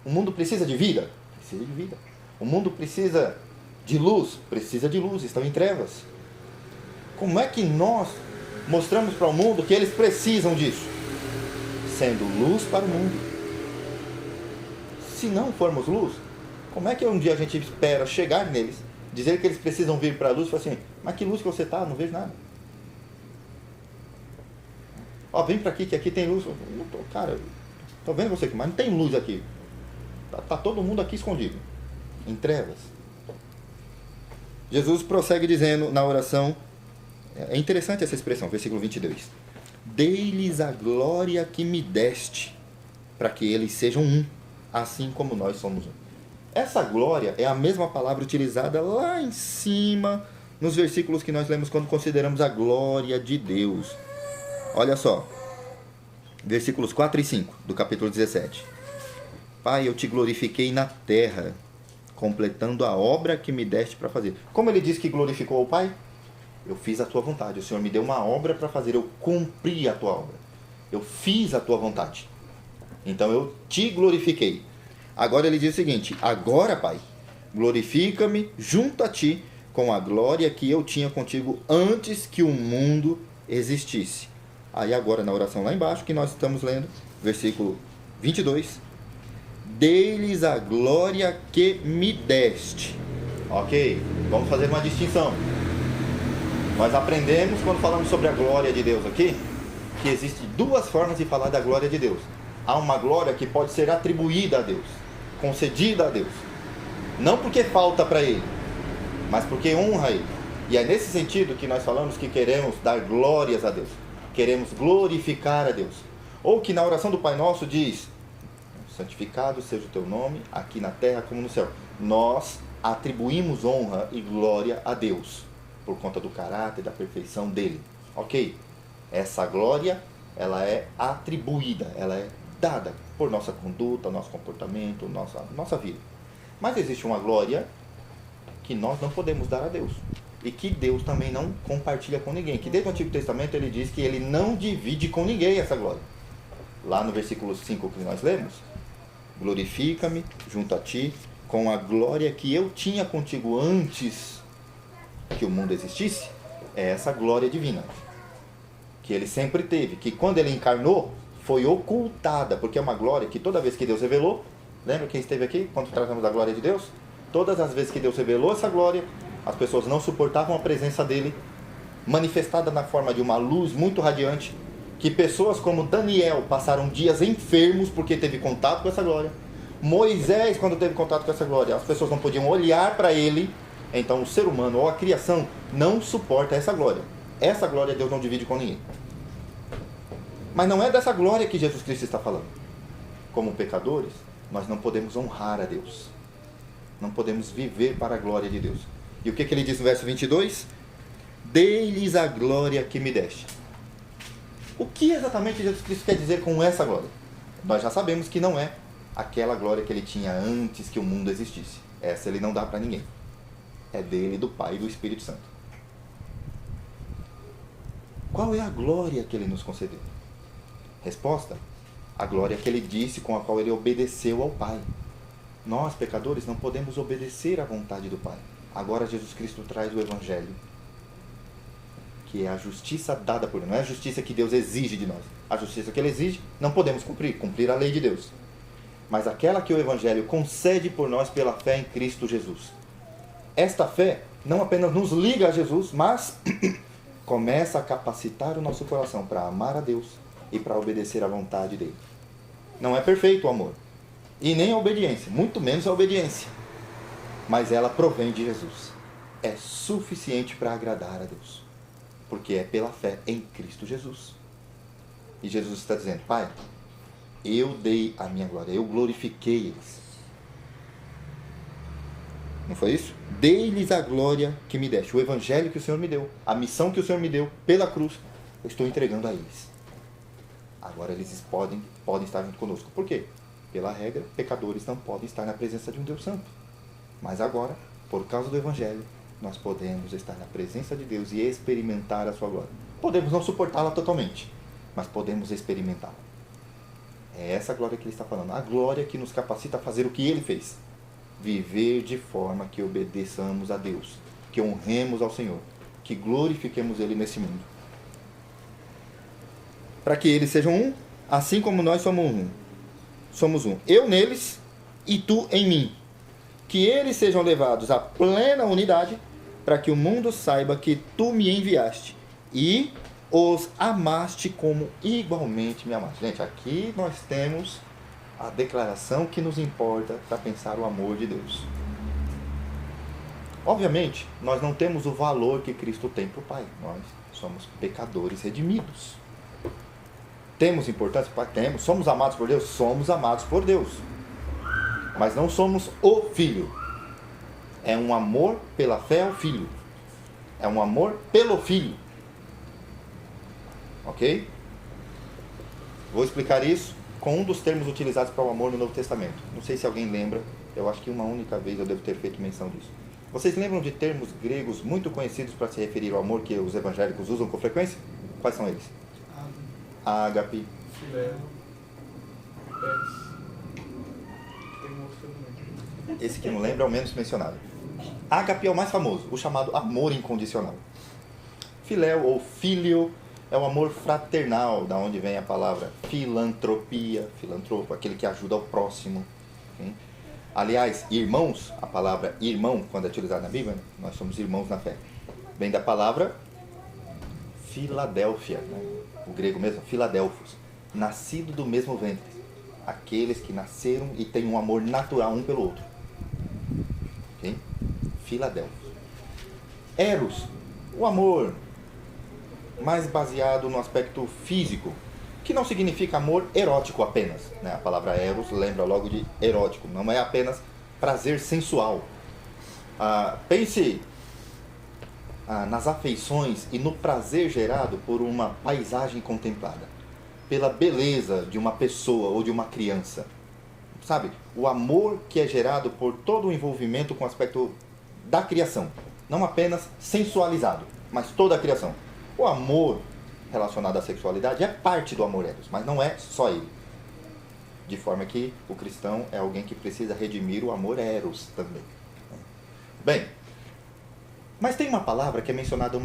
O mundo precisa de vida? Precisa de vida. O mundo precisa de luz? Precisa de luz, estão em trevas. Como é que nós mostramos para o mundo que eles precisam disso? Sendo luz para o mundo. Se não formos luz, como é que um dia a gente espera chegar neles, dizer que eles precisam vir para a luz e falar assim, mas que luz que você está? Não vejo nada. Ó, vem para aqui que aqui tem luz. Não tô, cara, estou vendo você aqui, mas não tem luz aqui. Está todo mundo aqui escondido, em trevas. Jesus prossegue dizendo na oração, é interessante essa expressão, versículo 22. Dei-lhes a glória que me deste, para que eles sejam um, assim como nós somos um. Essa glória é a mesma palavra utilizada lá em cima, nos versículos que nós lemos quando consideramos a glória de Deus. Olha só, versículos 4 e 5 do capítulo 17. Pai, eu te glorifiquei na terra, completando a obra que me deste para fazer. Como ele diz que glorificou o Pai? Eu fiz a tua vontade. O Senhor me deu uma obra para fazer. Eu cumpri a tua obra. Eu fiz a tua vontade. Então eu te glorifiquei. Agora ele diz o seguinte, agora, Pai, glorifica-me junto a ti com a glória que eu tinha contigo antes que o mundo existisse. Aí agora na oração lá embaixo que nós estamos lendo, versículo 22, dei-lhes a glória que me deste. Ok, vamos fazer uma distinção. Nós aprendemos quando falamos sobre a glória de Deus aqui, que existem duas formas de falar da glória de Deus. Há uma glória que pode ser atribuída a Deus, concedida a Deus. Não porque falta para Ele, mas porque honra Ele. E é nesse sentido que nós falamos que queremos dar glórias a Deus. Queremos glorificar a Deus. Ou que na oração do Pai Nosso diz, santificado seja o teu nome, aqui na terra como no céu. Nós atribuímos honra e glória a Deus, por conta do caráter e da perfeição dele. Ok? Essa glória, ela é atribuída, ela é dada por nossa conduta, nosso comportamento, nossa vida. Mas existe uma glória que nós não podemos dar a Deus. E que Deus também não compartilha com ninguém. Que desde o Antigo Testamento ele diz que ele não divide com ninguém essa glória. Lá no versículo 5 que nós lemos, glorifica-me junto a ti com a glória que eu tinha contigo antes que o mundo existisse. É essa glória divina que ele sempre teve, que quando ele encarnou foi ocultada, porque é uma glória que toda vez que Deus revelou, lembra quem esteve aqui quando tratamos da glória de Deus? Todas as vezes que Deus revelou essa glória, as pessoas não suportavam a presença dele, manifestada na forma de uma luz muito radiante, que pessoas como Daniel passaram dias enfermos porque teve contato com essa glória. Moisés, quando teve contato com essa glória, as pessoas não podiam olhar para ele Então o ser humano ou a criação não suporta essa glória. Essa glória Deus não divide com ninguém. Mas não é dessa glória que Jesus Cristo está falando. Como pecadores, nós não podemos honrar a Deus. Não podemos viver para a glória de Deus. E o que ele diz no verso 22? Dei-lhes a glória que me deste. O que exatamente Jesus Cristo quer dizer com essa glória? Nós já sabemos que não é aquela glória que ele tinha antes que o mundo existisse. Essa ele não dá para ninguém. É dele, do Pai e do Espírito Santo. Qual é a glória que ele nos concedeu? Resposta: a glória que ele disse, com a qual ele obedeceu ao Pai. Nós, pecadores, não podemos obedecer à vontade do Pai. Agora Jesus Cristo traz o Evangelho, que é a justiça dada por Deus. Não é a justiça que Deus exige de nós. A justiça que ele exige, não podemos cumprir a lei de Deus. Mas aquela que o Evangelho concede por nós pela fé em Cristo Jesus. Esta fé não apenas nos liga a Jesus, mas começa a capacitar o nosso coração para amar a Deus e para obedecer à vontade dele. Não é perfeito o amor, e nem a obediência, muito menos a obediência. Mas ela provém de Jesus. É suficiente para agradar a Deus, porque é pela fé em Cristo Jesus. E Jesus está dizendo: Pai, eu dei a minha glória, eu glorifiquei eles. Não foi isso? Dei-lhes a glória que me deste. O evangelho que o Senhor me deu, a missão que o Senhor me deu pela cruz, eu estou entregando a eles. Agora eles podem estar junto conosco. Por quê? Pela regra, pecadores não podem estar na presença de um Deus Santo. Mas agora, por causa do evangelho, nós podemos estar na presença de Deus e experimentar a sua glória. Podemos não suportá-la totalmente, mas podemos experimentá-la. É essa glória que ele está falando. A glória que nos capacita a fazer o que ele fez. Viver de forma que obedeçamos a Deus, que honremos ao Senhor, que glorifiquemos ele nesse mundo. Para que eles sejam um, assim como nós somos um. Somos um. Eu neles e tu em mim. Que eles sejam levados à plena unidade, para que o mundo saiba que tu me enviaste e os amaste como igualmente me amaste. Gente, aqui nós temos a declaração que nos importa para pensar o amor de Deus. Obviamente, nós não temos o valor que Cristo tem para o Pai. Nós somos pecadores redimidos. Temos importância? Temos. Somos amados por Deus? Somos amados por Deus. Mas não somos o Filho. É um amor pela fé ao Filho. É um amor pelo Filho. Ok? Vou explicar isso com um dos termos utilizados para o amor no Novo Testamento. Não sei se alguém lembra. Eu acho que uma única vez eu devo ter feito menção disso. Vocês lembram de termos gregos muito conhecidos para se referir ao amor que os evangélicos usam com frequência? Quais são eles? Ágape. Filéu. Tem um outro também. Esse que não lembra é o menos mencionado. Ágape é o mais famoso, o chamado amor incondicional. Filéu ou filio é o amor fraternal, da onde vem a palavra filantropia, filantropo, aquele que ajuda ao próximo. Okay? Aliás, irmãos, a palavra irmão, quando é utilizada na Bíblia, nós somos irmãos na fé. Vem da palavra Filadélfia, né? O grego mesmo, Filadelfos, nascido do mesmo ventre. Aqueles que nasceram e têm um amor natural um pelo outro. Okay? Filadelfos. Eros, o amor mais baseado no aspecto físico, que não significa amor erótico apenas, né? A palavra eros lembra logo de erótico, não é apenas prazer sensual. Pense nas afeições e no prazer gerado por uma paisagem contemplada, pela beleza de uma pessoa ou de uma criança. Sabe? O amor que é gerado por todo o envolvimento com o aspecto da criação, não apenas sensualizado, mas toda a criação. O amor relacionado à sexualidade é parte do amor eros, mas não é só ele. De forma que o cristão é alguém que precisa redimir o amor eros também. Bem, mas tem uma palavra que é mencionada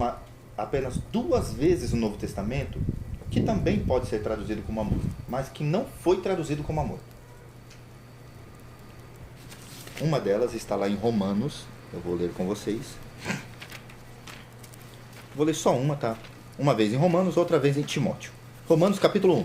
apenas 2 vezes no Novo Testamento, que também pode ser traduzido como amor, mas que não foi traduzido como amor. Uma delas está lá em Romanos, eu vou ler com vocês. Vou ler só uma, tá? Uma vez em Romanos, outra vez em Timóteo. Romanos capítulo 1.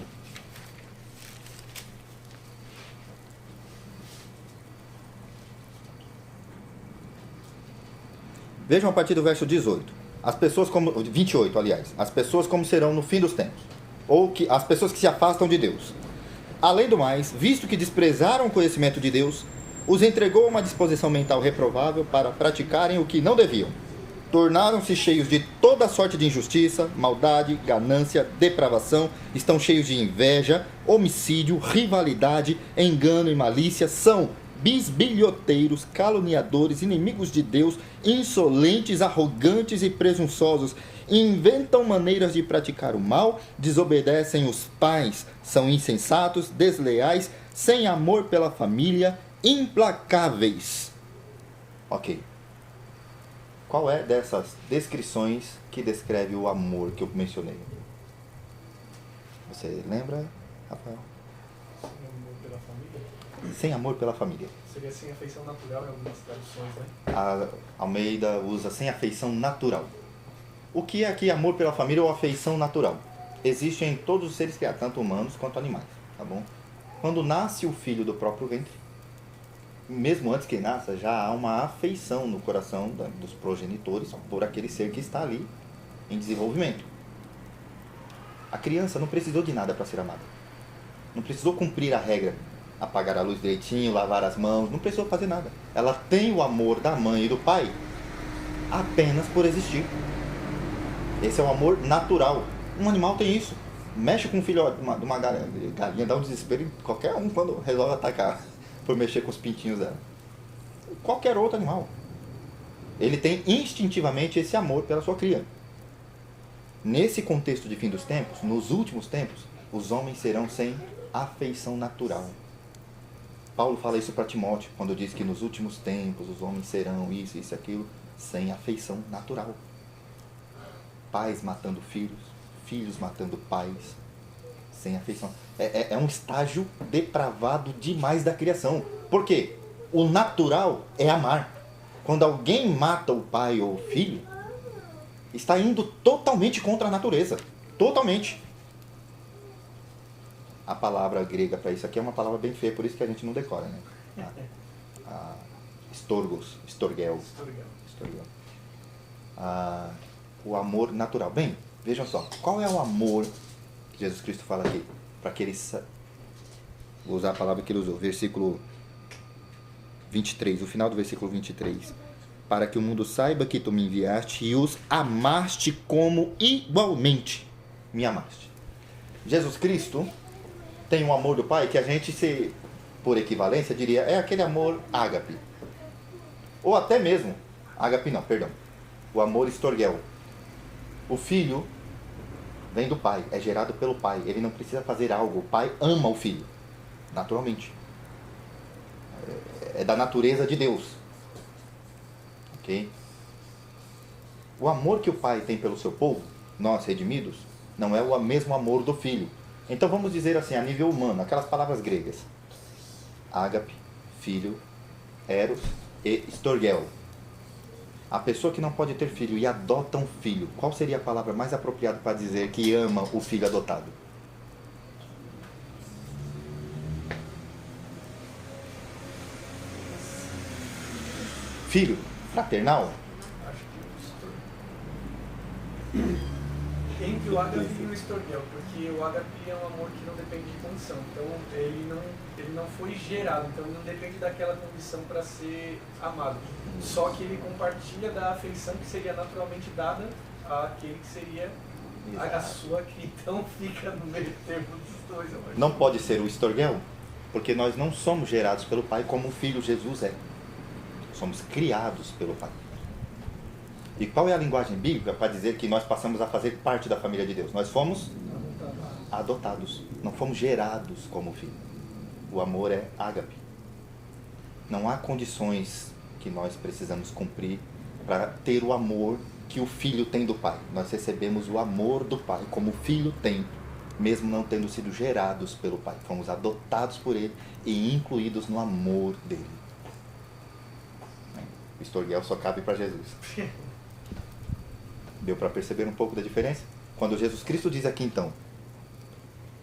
Vejam a partir do verso 18. As pessoas como 28, aliás. As pessoas como serão no fim dos tempos. Ou que as pessoas que se afastam de Deus. Além do mais, visto que desprezaram o conhecimento de Deus, os entregou a uma disposição mental reprovável para praticarem o que não deviam. Tornaram-se cheios de toda sorte de injustiça, maldade, ganância, depravação, estão cheios de inveja, homicídio, rivalidade, engano e malícia, são bisbilhoteiros, caluniadores, inimigos de Deus, insolentes, arrogantes e presunçosos, inventam maneiras de praticar o mal, desobedecem os pais, são insensatos, desleais, sem amor pela família, implacáveis. Ok. Qual é dessas descrições que descreve o amor que eu mencionei? Você lembra, Rafael? Sem amor pela família? Sem amor pela família. Seria sem afeição natural em algumas traduções, né? A Almeida usa sem afeição natural. O que é aqui amor pela família ou afeição natural? Existe em todos os seres criados, tanto humanos quanto animais, tá bom? Quando nasce o filho do próprio ventre, mesmo antes que nasça, já há uma afeição no coração dos progenitores por aquele ser que está ali em desenvolvimento. A criança não precisou de nada para ser amada. Não precisou cumprir a regra, apagar a luz direitinho, lavar as mãos, não precisou fazer nada. Ela tem o amor da mãe e do pai apenas por existir. Esse é o amor natural. Um animal tem isso. Mexe com um filhote de uma galinha, dá um desespero em qualquer um quando resolve atacar por mexer com os pintinhos dela. Qualquer outro animal. Ele tem instintivamente esse amor pela sua cria. Nesse contexto de fim dos tempos, nos últimos tempos, os homens serão sem afeição natural. Paulo fala isso para Timóteo, quando diz que nos últimos tempos os homens serão isso, isso e aquilo, sem afeição natural. Pais matando filhos, filhos matando pais, sem afeição. É um estágio depravado demais da criação. Por quê? O natural é amar. Quando alguém mata o pai ou o filho, está indo totalmente contra a natureza. Totalmente. A palavra grega para isso aqui é uma palavra bem feia, por isso que a gente não decora, né? Estorgos, estorgel. O amor natural. Bem, vejam só. Qual é o amor que Jesus Cristo fala aqui? Para que eles... Vou usar a palavra que ele usou. Versículo 23. O final do versículo 23. Para que o mundo saiba que tu me enviaste e os amaste como igualmente me amaste. Jesus Cristo tem um amor do Pai que a gente, por equivalência, diria, é aquele amor ágape. Ou até mesmo, ágape não, perdão. O amor estorgel. O filho vem do pai, é gerado pelo pai. Ele não precisa fazer algo. O pai ama o filho, naturalmente. É da natureza de Deus. Ok? O amor que o pai tem pelo seu povo, nós redimidos, não é o mesmo amor do filho. Então vamos dizer assim, a nível humano, aquelas palavras gregas. Ágape, filho, eros e estorgel. A pessoa que não pode ter filho e adota um filho, qual seria a palavra mais apropriada para dizer que ama o filho adotado? Filho fraternal? Acho que entre o ágape e o estorgel, porque o ágape é um amor que não depende de condição. Então ele não foi gerado, então ele não depende daquela condição para ser amado. Só que ele compartilha da afeição que seria naturalmente dada àquele que seria a sua, que então fica no meio termo dos dois. Não pode ser o estorgel, porque nós não somos gerados pelo Pai como o Filho Jesus é. Somos criados pelo Pai. E qual é a linguagem bíblica para dizer que nós passamos a fazer parte da família de Deus? Nós fomos adotados, não fomos gerados como filho. O amor é ágape. Não há condições que nós precisamos cumprir para ter o amor que o filho tem do pai. Nós recebemos o amor do pai como o filho tem, mesmo não tendo sido gerados pelo pai. Fomos adotados por ele e incluídos no amor dele. O estorgel só cabe para Jesus. Deu para perceber um pouco da diferença? Quando Jesus Cristo diz aqui então,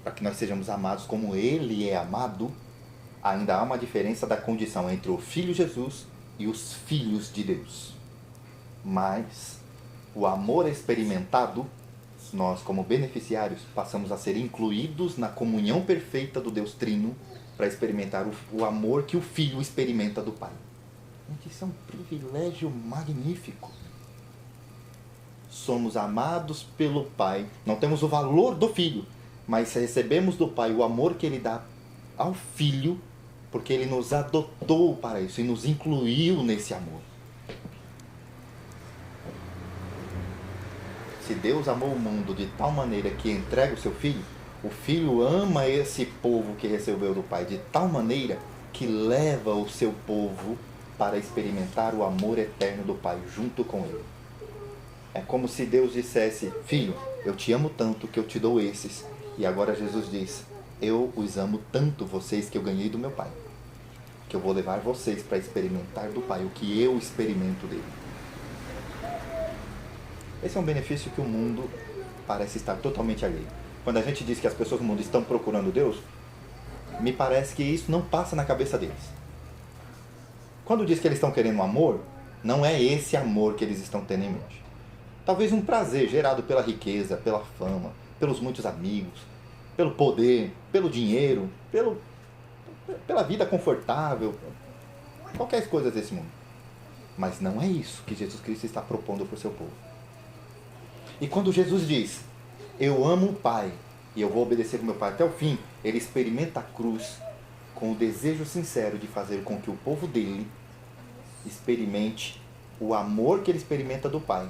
para que nós sejamos amados como ele é amado, ainda há uma diferença da condição entre o Filho Jesus e os filhos de Deus. Mas o amor experimentado, nós como beneficiários passamos a ser incluídos na comunhão perfeita do Deus Trino para experimentar o amor que o Filho experimenta do Pai. Gente, isso é um privilégio magnífico. Somos amados pelo Pai, não temos o valor do Filho, mas recebemos do Pai o amor que Ele dá ao Filho, porque Ele nos adotou para isso e nos incluiu nesse amor. Se Deus amou o mundo de tal maneira que entrega o seu Filho, o Filho ama esse povo que recebeu do Pai de tal maneira que leva o seu povo para experimentar o amor eterno do Pai junto com Ele. É como se Deus dissesse: Filho, eu te amo tanto que eu te dou esses. E agora Jesus diz: eu os amo tanto, vocês, que eu ganhei do meu Pai, que eu vou levar vocês para experimentar do Pai o que eu experimento dele. Esse é um benefício que o mundo parece estar totalmente alheio. Quando a gente diz que as pessoas do mundo estão procurando Deus, me parece que isso não passa na cabeça deles. Quando diz que eles estão querendo amor, não é esse amor que eles estão tendo em mente. Talvez um prazer gerado pela riqueza, pela fama, pelos muitos amigos, pelo poder, pelo dinheiro, pela vida confortável, qualquer coisa desse mundo. Mas não é isso que Jesus Cristo está propondo para o seu povo. E quando Jesus diz: eu amo o Pai e eu vou obedecer o meu Pai até o fim, ele experimenta a cruz com o desejo sincero de fazer com que o povo dele experimente o amor que ele experimenta do Pai,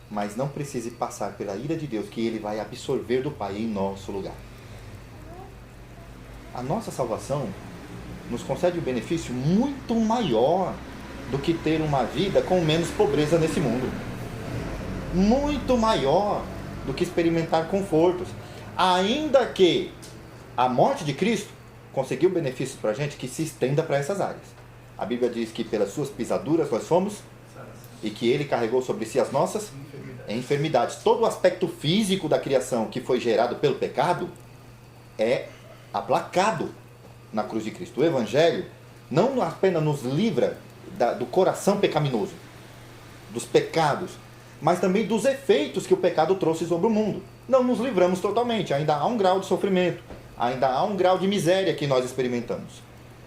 mas não precise passar pela ira de Deus, que ele vai absorver do Pai em nosso lugar. A nossa salvação nos concede um benefício muito maior do que ter uma vida com menos pobreza nesse mundo. Muito maior do que experimentar confortos. Ainda que a morte de Cristo conseguiu benefícios para a gente que se estenda para essas áreas. A Bíblia diz que pelas suas pisaduras nós fomos, e que ele carregou sobre si as nossas enfermidades. Todo o aspecto físico da criação que foi gerado pelo pecado é aplacado na cruz de Cristo. O Evangelho não apenas nos livra do coração pecaminoso, dos pecados, mas também dos efeitos que o pecado trouxe sobre o mundo. Não nos livramos totalmente, ainda há um grau de sofrimento, ainda há um grau de miséria que nós experimentamos.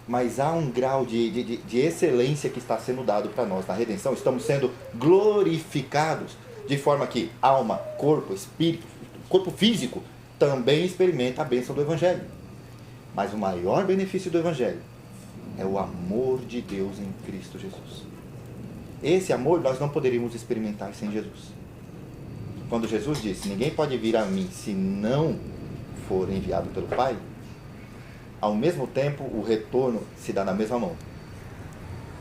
Mas há um grau de excelência que está sendo dado para nós na redenção. Estamos sendo glorificados, de forma que alma, corpo, espírito, corpo físico também experimenta a bênção do Evangelho. Mas o maior benefício do Evangelho é o amor de Deus em Cristo Jesus. Esse amor nós não poderíamos experimentar sem Jesus. Quando Jesus disse: ninguém pode vir a mim se não for enviado pelo Pai, ao mesmo tempo o retorno se dá na mesma mão.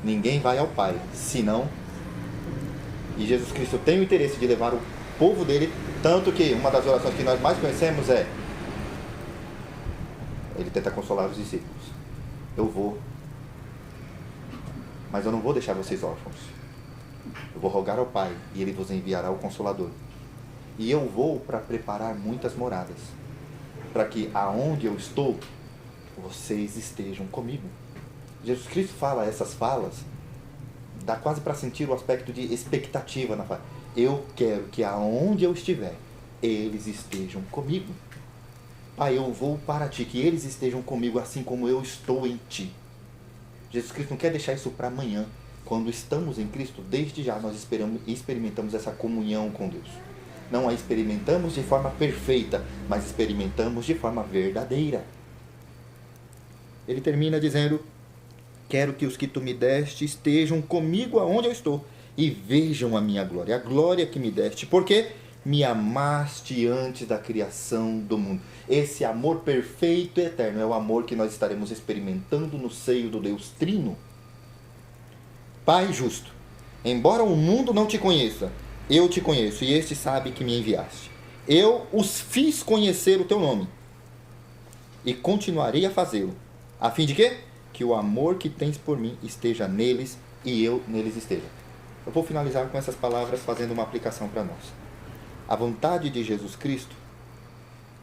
Ninguém vai ao Pai senão... E Jesus Cristo tem o interesse de levar o povo dele, tanto que uma das orações que nós mais conhecemos é: ele tenta consolar os discípulos. Eu vou, mas eu não vou deixar vocês órfãos. Eu vou rogar ao Pai e Ele vos enviará o Consolador. E eu vou para preparar muitas moradas, para que aonde eu estou, vocês estejam comigo. Jesus Cristo fala essas falas, dá quase para sentir o aspecto de expectativa na fala. Eu quero que aonde eu estiver, eles estejam comigo. Pai, eu vou para ti, que eles estejam comigo assim como eu estou em ti. Jesus Cristo não quer deixar isso para amanhã. Quando estamos em Cristo, desde já nós experimentamos essa comunhão com Deus. Não a experimentamos de forma perfeita, mas experimentamos de forma verdadeira. Ele termina dizendo: quero que os que tu me deste estejam comigo aonde eu estou e vejam a minha glória, a glória que me deste, porque me amaste antes da criação do mundo. Esse amor perfeito e eterno é o amor que nós estaremos experimentando no seio do Deus Trino. Pai justo, embora o mundo não te conheça, eu te conheço, e este sabe que me enviaste. Eu os fiz conhecer o teu nome, e continuarei a fazê-lo, a fim de quê? Que o amor que tens por mim esteja neles, e eu neles esteja. Eu vou finalizar com essas palavras, fazendo uma aplicação para nós. A vontade de Jesus Cristo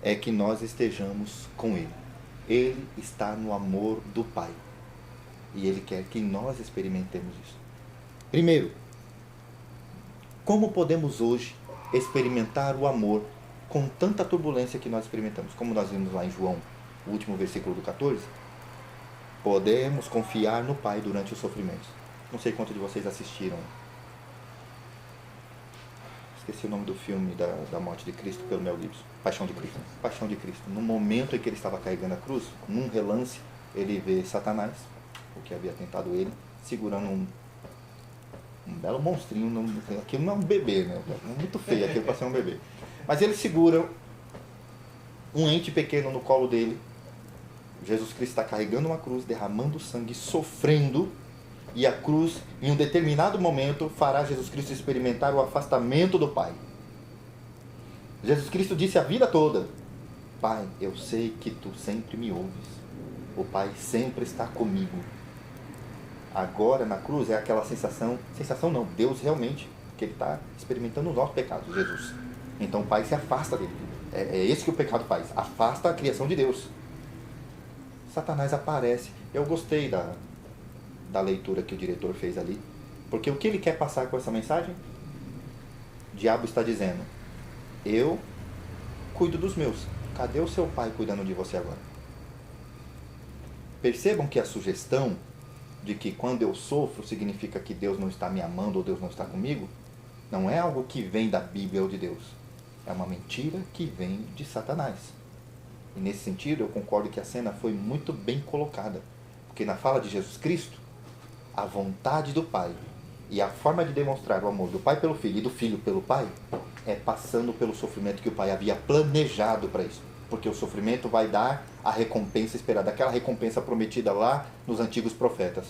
é que nós estejamos com Ele. Ele está no amor do Pai. E Ele quer que nós experimentemos isso. Primeiro, como podemos hoje experimentar o amor com tanta turbulência que nós experimentamos? Como nós vimos lá em João, o último versículo do 14, podemos confiar no Pai durante os sofrimentos. Não sei quantos de vocês assistiram. Esqueci o nome do filme da morte de Cristo pelo Mel Gibson. Paixão de Cristo. Paixão de Cristo. No momento em que ele estava carregando a cruz, num relance, ele vê Satanás, o que havia tentado ele, segurando um belo monstrinho. Aquilo não é um bebê, né? É muito feio aquilo para ser um bebê. Mas ele segura um ente pequeno no colo dele. Jesus Cristo está carregando uma cruz, derramando sangue, sofrendo. E a cruz, em um determinado momento, fará Jesus Cristo experimentar o afastamento do Pai. Jesus Cristo disse a vida toda: Pai, eu sei que tu sempre me ouves. O Pai sempre está comigo. Agora, na cruz, é aquela sensação não, Deus realmente, que Ele está experimentando os nossos pecados, Jesus. Então o Pai se afasta dele. É isso que o pecado faz, afasta a criação de Deus. Satanás aparece. Eu gostei da leitura que o diretor fez ali, porque o que ele quer passar com essa mensagem? O diabo está dizendo: eu cuido dos meus, cadê o seu pai cuidando de você agora? Percebam que a sugestão de que quando eu sofro significa que Deus não está me amando ou Deus não está comigo, não é algo que vem da Bíblia ou de Deus, é uma mentira que vem de Satanás. E nesse sentido eu concordo que a cena foi muito bem colocada, porque na fala de Jesus Cristo, a vontade do Pai e a forma de demonstrar o amor do Pai pelo Filho e do Filho pelo Pai é passando pelo sofrimento que o Pai havia planejado para isso. Porque o sofrimento vai dar a recompensa esperada, aquela recompensa prometida lá nos antigos profetas.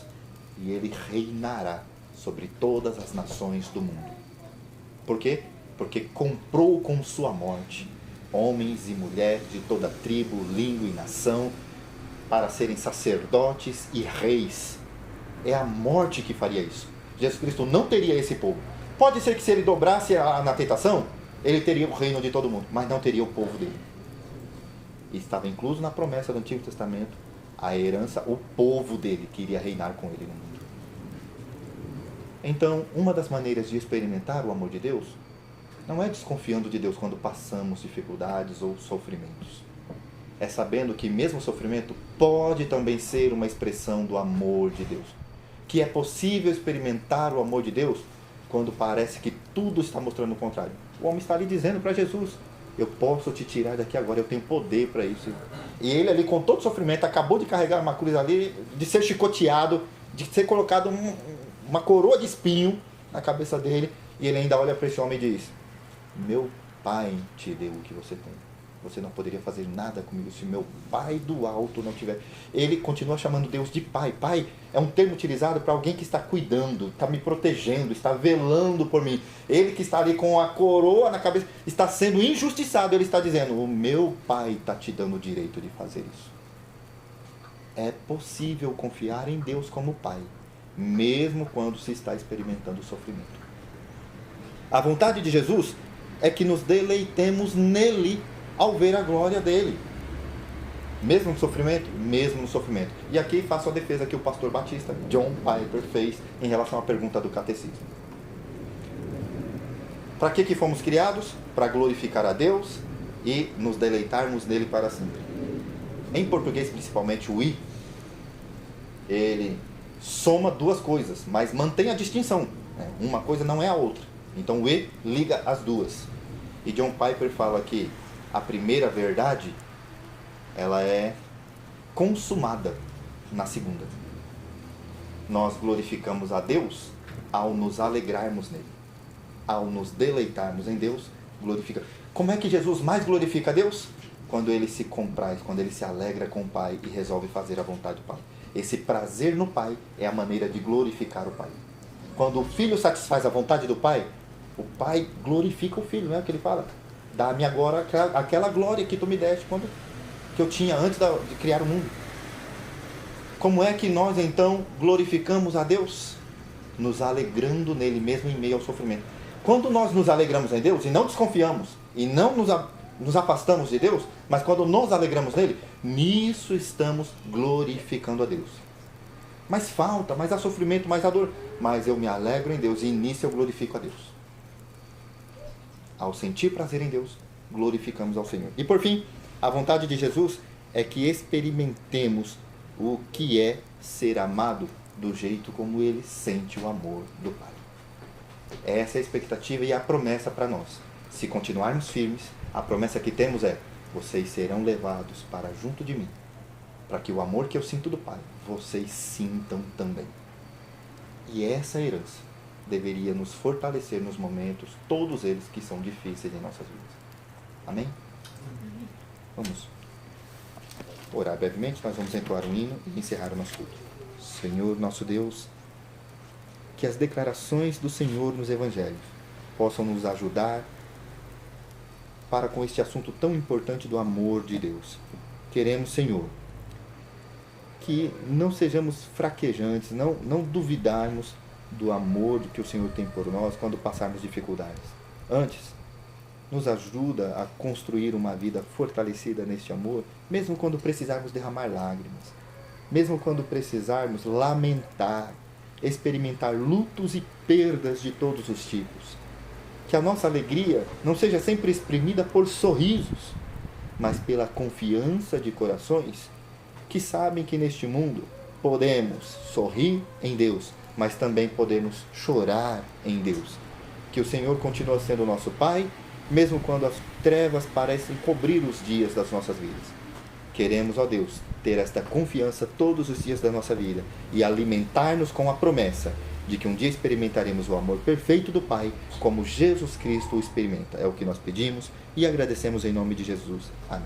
E Ele reinará sobre todas as nações do mundo. Por quê? Porque comprou com sua morte homens e mulheres de toda tribo, língua e nação para serem sacerdotes e reis. É a morte que faria isso. Jesus Cristo não teria esse povo. Pode ser que se ele dobrasse na tentação, ele teria o reino de todo mundo, mas não teria o povo dele. E estava incluso na promessa do Antigo Testamento a herança, o povo dele que iria reinar com ele no mundo. Então, uma das maneiras de experimentar o amor de Deus não é desconfiando de Deus quando passamos dificuldades ou sofrimentos. É sabendo que mesmo o sofrimento pode também ser uma expressão do amor de Deus. Que é possível experimentar o amor de Deus quando parece que tudo está mostrando o contrário. O homem está ali dizendo para Jesus: eu posso te tirar daqui agora, eu tenho poder para isso. E ele ali com todo sofrimento, acabou de carregar uma cruz ali, de ser chicoteado, de ser colocado uma coroa de espinho na cabeça dele, e ele ainda olha para esse homem e diz: meu Pai te deu o que você tem. Você não poderia fazer nada comigo se meu Pai do alto não tiver. Ele continua chamando Deus de Pai. Pai é um termo utilizado para alguém que está cuidando, está me protegendo, está velando por mim. Ele que está ali com a coroa na cabeça, está sendo injustiçado. Ele está dizendo: o meu Pai está te dando o direito de fazer isso. É possível confiar em Deus como Pai, mesmo quando se está experimentando o sofrimento. A vontade de Jesus é que nos deleitemos nele ao ver a glória dele. Mesmo no sofrimento? Mesmo no sofrimento. E aqui faço a defesa que o pastor batista, John Piper, fez em relação à pergunta do catecismo. Para que fomos criados? Para glorificar a Deus e nos deleitarmos nele para sempre. Em português, principalmente, o I, ele soma duas coisas, mas mantém a distinção. Uma coisa não é a outra. Então o E liga as duas. E John Piper fala que a primeira verdade, ela é consumada na segunda. Nós glorificamos a Deus ao nos alegrarmos nele. Ao nos deleitarmos em Deus, glorifica. Como é que Jesus mais glorifica a Deus? Quando ele se compraz, quando ele se alegra com o Pai e resolve fazer a vontade do Pai. Esse prazer no Pai é a maneira de glorificar o Pai. Quando o Filho satisfaz a vontade do Pai, o Pai glorifica o Filho, não é o que ele fala? Dá-me agora aquela glória que tu me deste que eu tinha antes de criar o mundo. Como é que nós então glorificamos a Deus? Nos alegrando nele mesmo em meio ao sofrimento. Quando nós nos alegramos em Deus e não desconfiamos e não nos afastamos de Deus, mas quando nos alegramos nele, nisso estamos glorificando a Deus. Mas falta, mas há sofrimento, mais há dor. Mas eu me alegro em Deus e nisso eu glorifico a Deus. Ao sentir prazer em Deus, glorificamos ao Senhor. E por fim, a vontade de Jesus é que experimentemos o que é ser amado do jeito como Ele sente o amor do Pai. Essa é a expectativa e a promessa para nós. Se continuarmos firmes, a promessa que temos é: vocês serão levados para junto de mim, para que o amor que eu sinto do Pai, vocês sintam também. E essa herança deveria nos fortalecer nos momentos, todos eles que são difíceis em nossas vidas. Amém? Vamos orar brevemente, nós vamos entoar um hino e encerrar o nosso culto. Senhor, nosso Deus, que as declarações do Senhor nos Evangelhos possam nos ajudar para com este assunto tão importante do amor de Deus. Queremos, Senhor, que não sejamos fraquejantes, não duvidarmos do amor que o Senhor tem por nós quando passarmos dificuldades. Antes, nos ajuda a construir uma vida fortalecida neste amor, mesmo quando precisarmos derramar lágrimas, mesmo quando precisarmos lamentar, experimentar lutos e perdas de todos os tipos. Que a nossa alegria não seja sempre exprimida por sorrisos, mas pela confiança de corações que sabem que neste mundo podemos sorrir em Deus, mas também podemos chorar em Deus. Que o Senhor continue sendo nosso Pai, mesmo quando as trevas parecem cobrir os dias das nossas vidas. Queremos, ó Deus, ter esta confiança todos os dias da nossa vida e alimentar-nos com a promessa de que um dia experimentaremos o amor perfeito do Pai, como Jesus Cristo o experimenta. É o que nós pedimos e agradecemos em nome de Jesus. Amém.